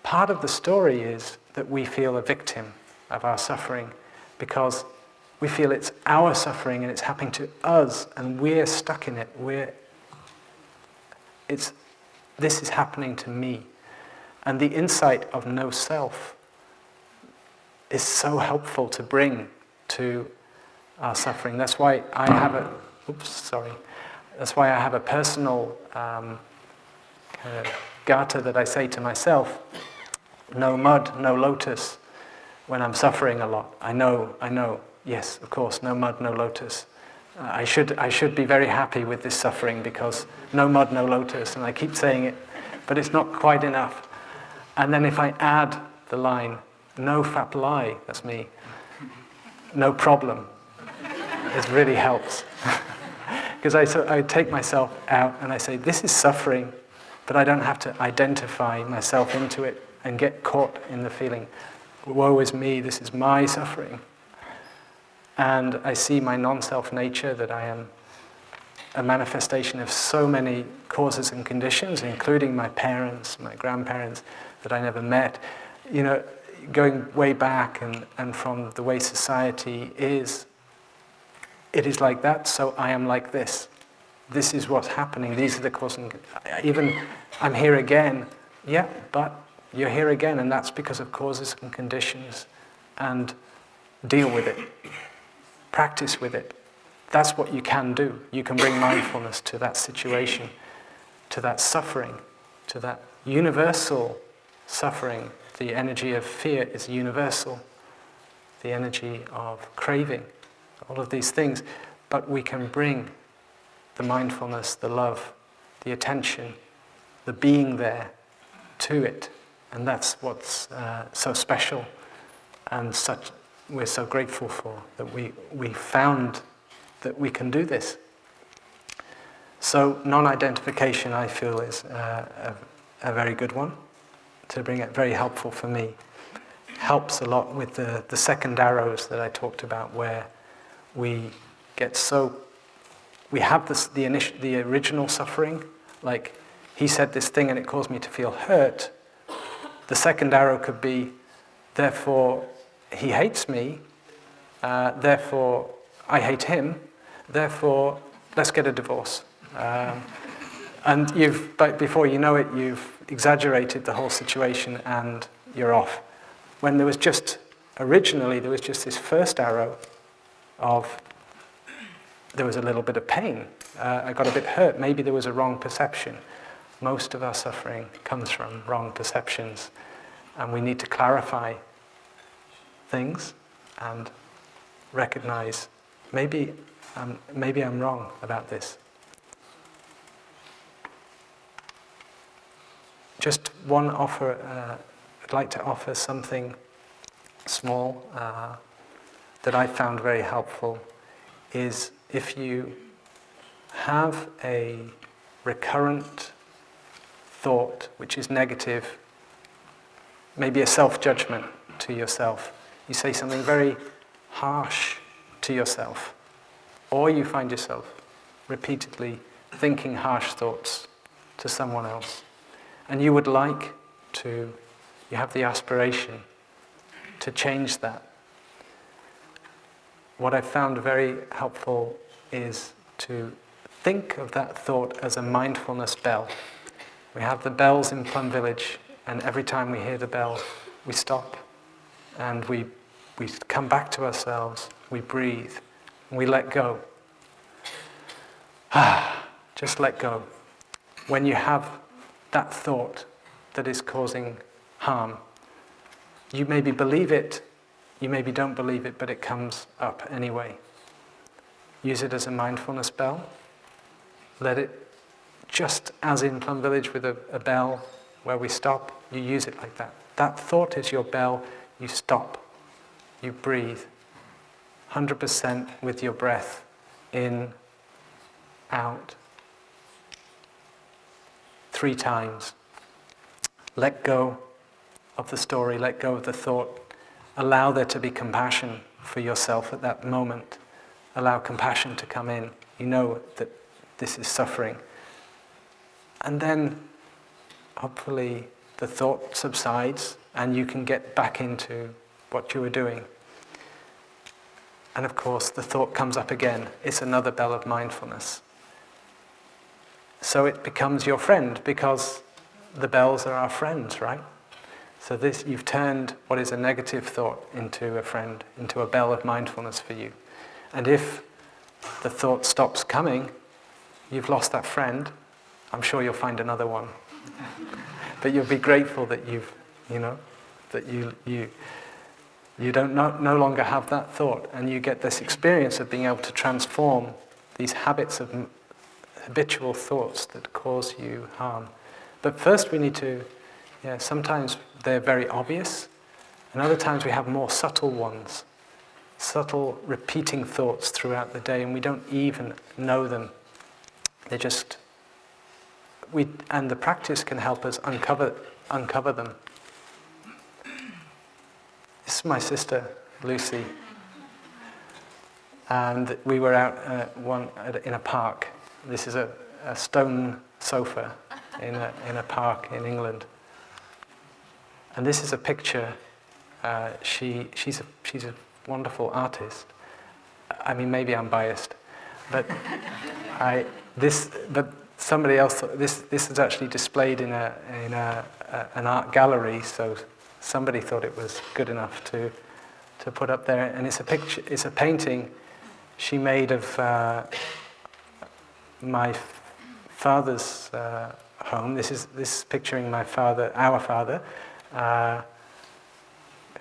Part of the story is that we feel a victim of our suffering because we feel it's our suffering and it's happening to us and we're stuck in it. This is happening to me. And the insight of no self is so helpful to bring to our suffering. That's why I have a personal gatha that I say to myself, no mud, no lotus, when I'm suffering a lot. I know, yes, of course, no mud, no lotus. I should be very happy with this suffering because no mud, no lotus, and I keep saying it, but it's not quite enough. And then if I add the line, no Pháp Lai, that's me, no problem, it really helps. Because I take myself out and I say, this is suffering, but I don't have to identify myself into it and get caught in the feeling, woe is me, this is my suffering. And I see my non-self nature, that I am a manifestation of so many causes and conditions, including my parents, my grandparents, that I never met. Going way back and from the way society is, it is like that, so I am like this. This is what's happening, these are the causes. Even, I'm here again. Yeah, but you're here again, and that's because of causes and conditions. And deal with it. Practice with it. That's what you can do. You can bring mindfulness to that situation, to that suffering, to that universal suffering. The energy of fear is universal. The energy of craving, all of these things. But we can bring the mindfulness, the love, the attention, the being there to it. And that's what's so special and we're so grateful for, that we found that we can do this. So non-identification, I feel, is a very good one to bring it, very helpful for me. Helps a lot with the second arrows that I talked about, where we have the original suffering, like he said this thing and it caused me to feel hurt. The second arrow could be, therefore he hates me, therefore I hate him, therefore let's get a divorce. And but before you know it, you've exaggerated the whole situation and you're off. When originally there was just this first arrow of, there was a little bit of pain. I got a bit hurt. Maybe there was a wrong perception. Most of our suffering comes from wrong perceptions. And we need to clarify things and recognize, maybe I'm wrong about this. Just one offer, I'd like to offer something small that I found very helpful, is if you have a recurrent thought which is negative, maybe a self-judgment to yourself, you say something very harsh to yourself, or you find yourself repeatedly thinking harsh thoughts to someone else, and you have the aspiration to change that. What I found very helpful is to think of that thought as a mindfulness bell. We have the bells in Plum Village, and every time we hear the bell, we stop and we come back to ourselves, we breathe, and we let go. Just let go. When you have that thought that is causing harm, you maybe believe it, you maybe don't believe it, but it comes up anyway. Use it as a mindfulness bell. Let it, just as in Plum Village with a bell where we stop, you use it like that. That thought is your bell, you stop, you breathe. 100% with your breath, in, out. 3 times. Let go of the story, let go of the thought. Allow there to be compassion for yourself at that moment. Allow compassion to come in. You know that this is suffering. And then, hopefully, the thought subsides and you can get back into what you were doing. And of course, the thought comes up again. It's another bell of mindfulness. So it becomes your friend, because the bells are our friends, right? So you've turned what is a negative thought into a friend, into a bell of mindfulness for you. And if the thought stops coming, you've lost that friend. I'm sure you'll find another one. But you'll be grateful that that you don't no longer have that thought, and you get this experience of being able to transform these habits of habitual thoughts that cause you harm. But first we need to, sometimes they're very obvious, and other times we have more subtle ones, subtle repeating thoughts throughout the day, and we don't even know them. They're just, and the practice can help us uncover them. This is my sister, Lucy, and we were out in a park. This is a stone sofa in a park in England. And this is a picture. She's a wonderful artist. I mean, maybe I'm biased, but somebody else thought this is actually displayed in an art gallery. So somebody thought it was good enough to put up there. And it's a picture. It's a painting she made of my father's home. This is picturing my father, our father,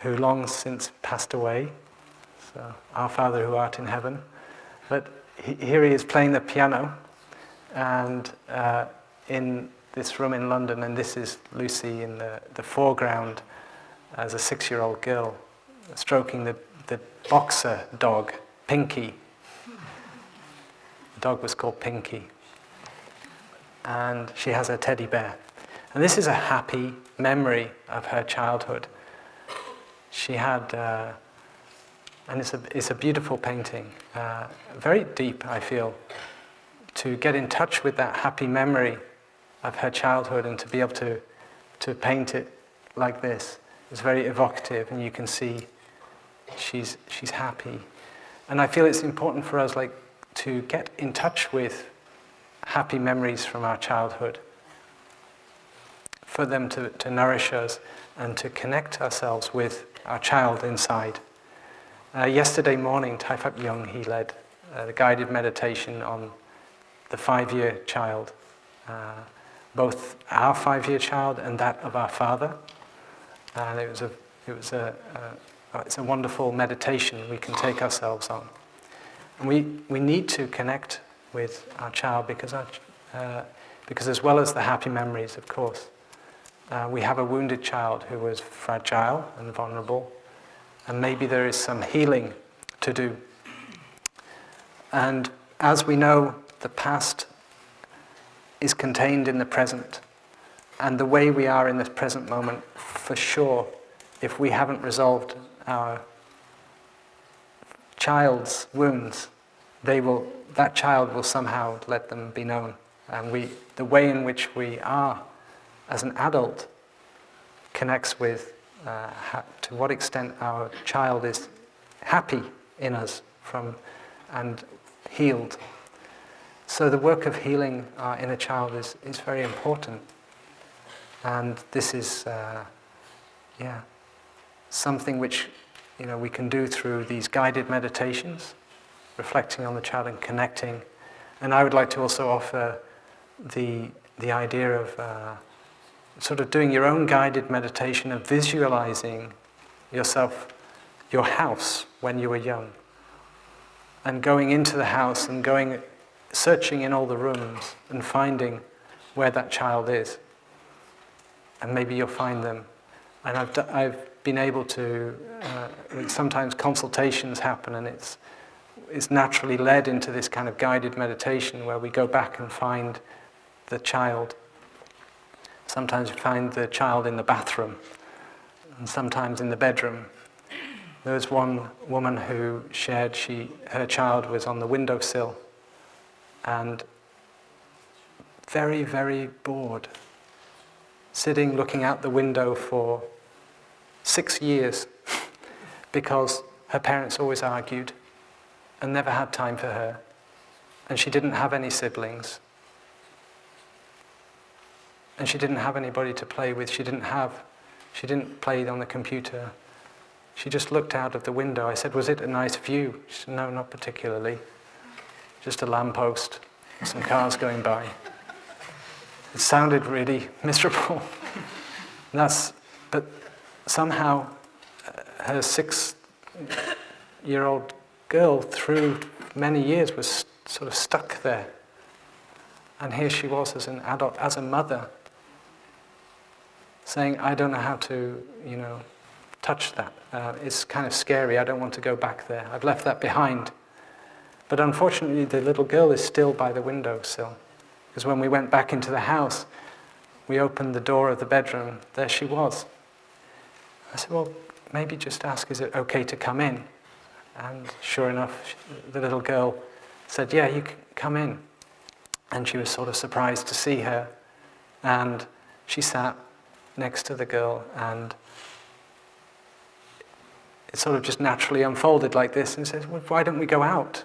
who long since passed away. So our Father who art in heaven. But here he is playing the piano, and in this room in London, and this is Lucy in the foreground as a 6-year-old girl, stroking the boxer dog, Pinky. The dog was called Pinky. And she has a teddy bear. And this is a happy memory of her childhood. She had, and it's a beautiful painting, very deep, I feel, to get in touch with that happy memory of her childhood and to be able to paint it like this. It's very evocative, and you can see she's happy. And I feel it's important for us to get in touch with happy memories from our childhood, for them to nourish us and to connect ourselves with our child inside. Yesterday morning, Thầy Pháp Lai, he led the guided meditation on the 5-year child, both our 5-year child and that of our father. And it's a wonderful meditation we can take ourselves on. And we need to connect with our child because as well as the happy memories, of course, we have a wounded child who was fragile and vulnerable, and maybe there is some healing to do. And as we know, the past is contained in the present, and the way we are in this present moment, for sure, if we haven't resolved our child's wounds, that child will somehow let them be known. And the way in which we are as an adult connects with to what extent our child is happy in us and healed. So the work of healing our inner child is very important. And this is something which we can do through these guided meditations, reflecting on the child and connecting. And I would like to also offer the idea of sort of doing your own guided meditation of visualizing yourself, your house when you were young, and going into the house and searching in all the rooms and finding where that child is. And maybe you'll find them. And I've been able to, sometimes consultations happen, and it's naturally led into this kind of guided meditation where we go back and find the child. Sometimes we find the child in the bathroom, and sometimes in the bedroom. There was one woman who shared her child was on the windowsill and very, very bored, sitting looking out the window for 6 years because her parents always argued and never had time for her, and she didn't have any siblings, and she didn't have anybody to play with. She didn't play on the computer. She just looked out of the window. I said, "Was it a nice view?" She said, "No, not particularly. Just a lamppost and some cars going by." It sounded really miserable. But somehow her 6-year-old girl, through many years, was sort of stuck there. And here she was as an adult, as a mother, saying, "I don't know how to, touch that. It's kind of scary. I don't want to go back there. I've left that behind." But unfortunately, the little girl is still by the windowsill. Because when we went back into the house, we opened the door of the bedroom. There she was. I said, "Well, maybe just ask, is it okay to come in?" And sure enough, the little girl said, "Yeah, you can come in." And she was sort of surprised to see her. And she sat next to the girl, and it sort of just naturally unfolded like this, and said, "Well, why don't we go out?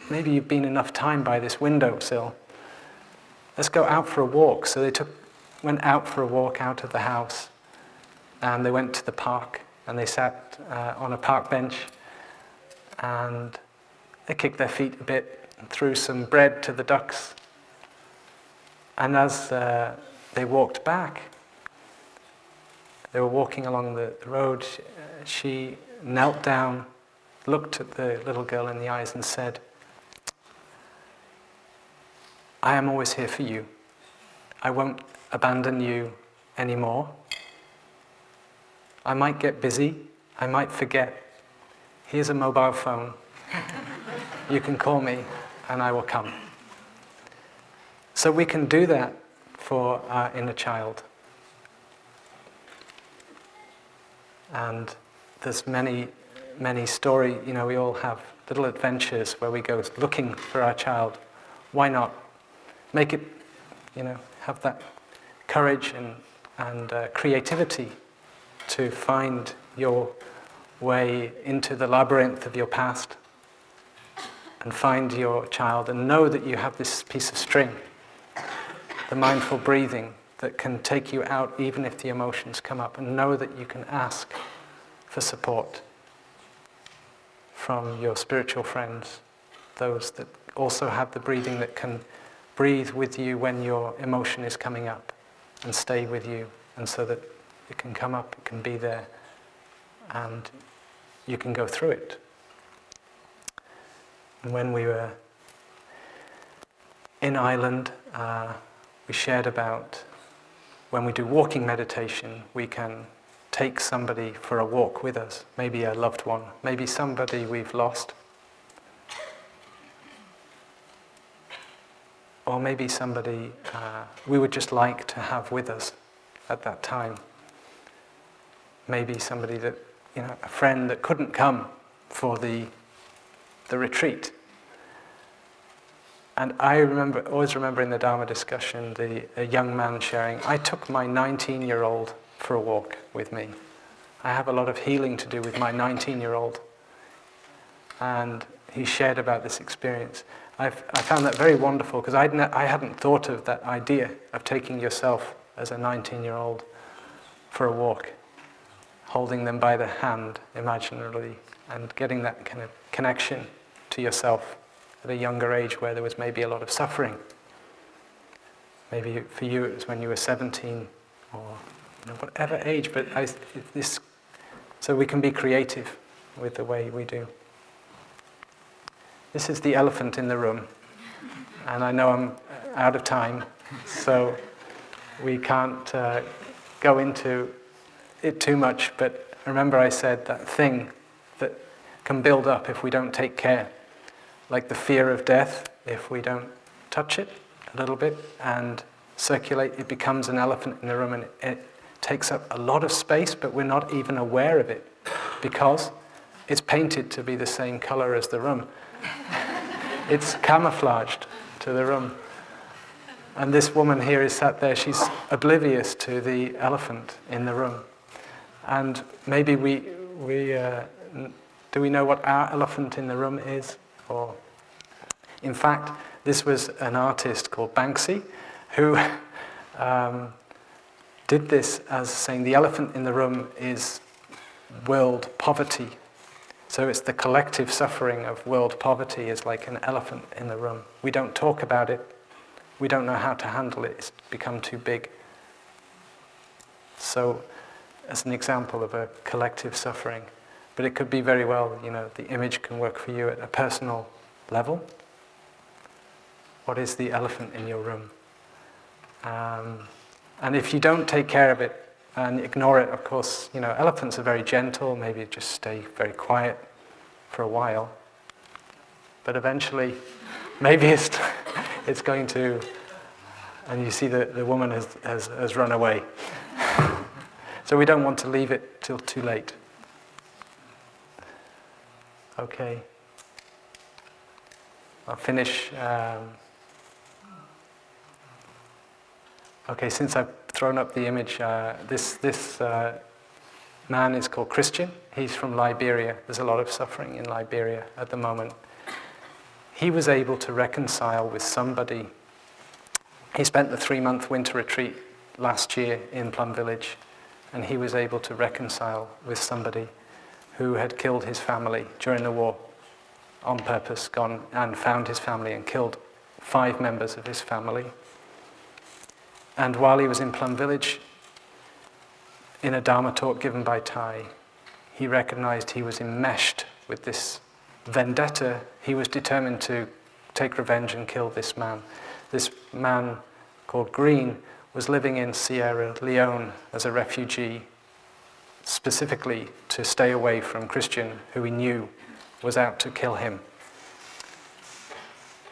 Maybe you've been enough time by this windowsill. Let's go out for a walk." So they went out for a walk out of the house, and they went to the park, and they sat on a park bench, and they kicked their feet a bit and threw some bread to the ducks. And as they walked back, they were walking along the road, she knelt down, looked at the little girl in the eyes and said, "I am always here for you. I won't abandon you anymore. I might get busy, I might forget. Here's a mobile phone. You can call me and I will come." So we can do that for our inner child. And there's many, many stories, we all have little adventures where we go looking for our child. Why not? Make it, have that courage and creativity to find your way into the labyrinth of your past and find your child and know that you have this piece of string, the mindful breathing that can take you out even if the emotions come up, and know that you can ask for support from your spiritual friends, those that also have the breathing that can breathe with you when your emotion is coming up and stay with you, and so that it can come up, it can be there, and you can go through it. And when we were in Ireland, we shared about when we do walking meditation, we can take somebody for a walk with us, maybe a loved one, maybe somebody we've lost, or maybe somebody we would just like to have with us at that time. Maybe somebody that, a friend that couldn't come for the retreat. And I always remember in the Dharma discussion, a young man sharing, I took my 19-year-old for a walk with me. I have a lot of healing to do with my 19-year-old. And he shared about this experience. I found that very wonderful, because I hadn't thought of that idea of taking yourself as a 19-year-old for a walk, holding them by the hand imaginarily, and getting that kind of connection to yourself at a younger age where there was maybe a lot of suffering. Maybe for you it was when you were 17 or whatever age, but so we can be creative with the way we do. This is the elephant in the room, and I know I'm out of time, so we can't go into it too much, but remember I said that thing that can build up if we don't take care, like the fear of death, if we don't touch it a little bit and circulate, it becomes an elephant in the room, and it takes up a lot of space, but we're not even aware of it because it's painted to be the same color as the room. It's camouflaged to the room. And this woman here is sat there, she's oblivious to the elephant in the room. And maybe do we know what our elephant in the room is? Or, in fact, this was an artist called Banksy who did this as saying the elephant in the room is world poverty. So it's the collective suffering of world poverty is like an elephant in the room. We don't talk about it. We don't know how to handle it. It's become too big. So, as an example of a collective suffering. But it could be very well, the image can work for you at a personal level. What is the elephant in your room? And if you don't take care of it and ignore it, of course, elephants are very gentle, maybe just stay very quiet for a while. But eventually, maybe it's going to, and you see the woman has run away. So we don't want to leave it till too late. Okay. I'll finish. Okay, since I've thrown up the image, this man is called Christian. He's from Liberia. There's a lot of suffering in Liberia at the moment. He was able to reconcile with somebody. He spent the 3-month winter retreat last year in Plum Village, and he was able to reconcile with somebody who had killed his family during the war on purpose, gone and found his family and killed 5 members of his family. And while he was in Plum Village, in a Dharma talk given by Thai, he recognized he was enmeshed with this vendetta. He was determined to take revenge and kill this man. This man called Green was living in Sierra Leone as a refugee, specifically to stay away from Christian, who he knew was out to kill him.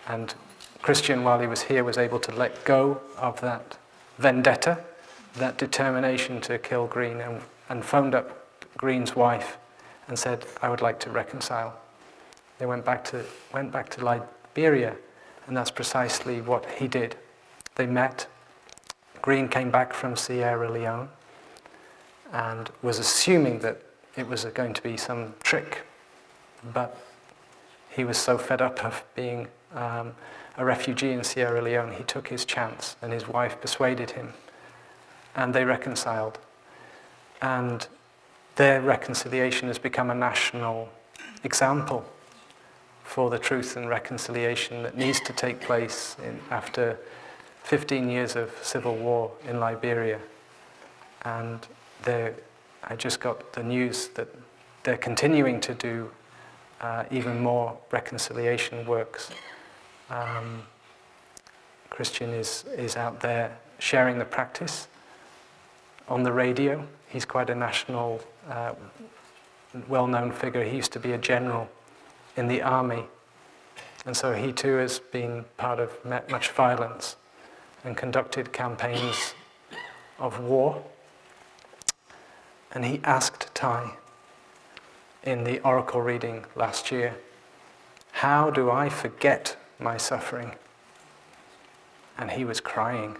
And Christian, while he was here, was able to let go of that vendetta, that determination to kill Green, and phoned up Green's wife and said, I would like to reconcile. They went back to Liberia, and that's precisely what he did. They met. Green came back from Sierra Leone and was assuming that it was going to be some trick, but he was so fed up of being a refugee in Sierra Leone, he took his chance, and his wife persuaded him, and they reconciled. And their reconciliation has become a national example for the truth and reconciliation that needs to take place after 15 years of civil war in Liberia. And I just got the news that they're continuing to do even more reconciliation works. Christian is out there sharing the practice on the radio. He's quite a national, well-known figure. He used to be a general in the army. And so he too has been part of much violence and conducted campaigns of war. And he asked Thai in the oracle reading last year, "How do I forget my suffering?" And he was crying.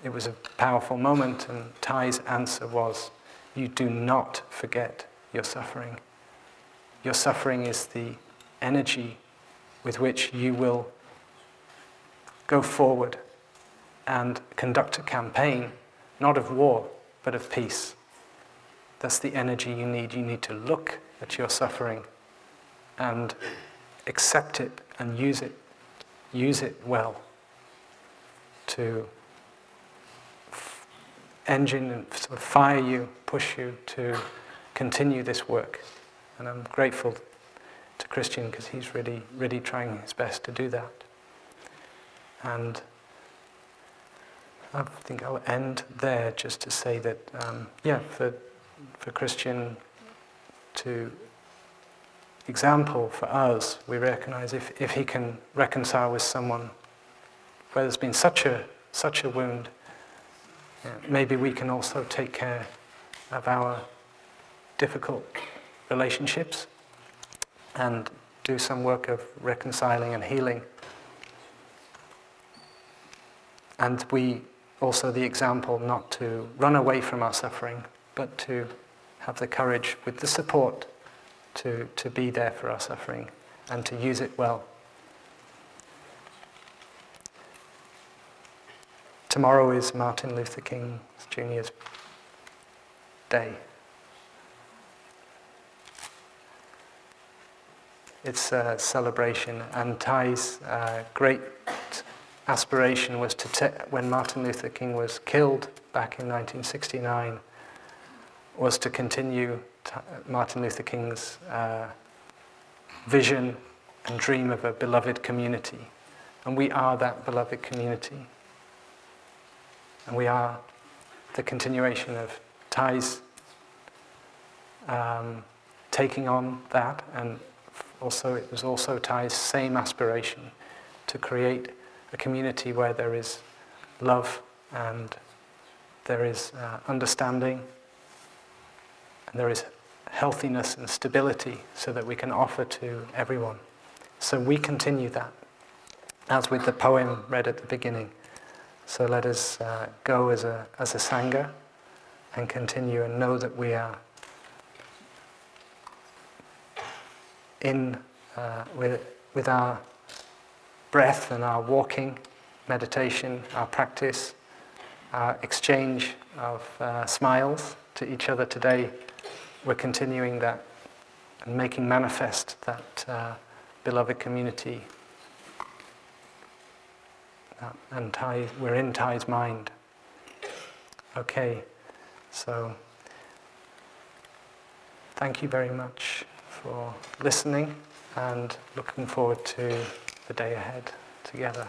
It was a powerful moment, and Thai's answer was, "You do not forget your suffering. Your suffering is the energy with which you will go forward and conduct a campaign, not of war, but of peace. That's the energy you need. You need to look at your suffering and accept it and use it. Use it well to engine and sort of fire you, push you to continue this work." And I'm grateful to Christian because he's really, really trying his best to do that. And I think I'll end there just to say that, for Christian to example for us, we recognize if he can reconcile with someone where there's been such a wound, maybe we can also take care of our difficult relationships and do some work of reconciling and healing. And we also the example not to run away from our suffering, but to have the courage with the support to be there for our suffering and to use it well. Tomorrow is Martin Luther King Jr.'s day. It's a celebration, and Thai's great aspiration was when Martin Luther King was killed back in 1969, was to continue Martin Luther King's vision and dream of a beloved community. And we are that beloved community. And we are the continuation of Thai's taking on that, and also it was also Thai's same aspiration to create a community where there is love and there is understanding and there is healthiness and stability so that we can offer to everyone. So we continue that, as with the poem read at the beginning. So let us go as a Sangha and continue and know that we are in with our breath and our walking, meditation, our practice, our exchange of smiles to each other today. We're continuing that and making manifest that beloved community. And we're in Thai's mind. Okay, so thank you very much for listening and looking forward to the day ahead together.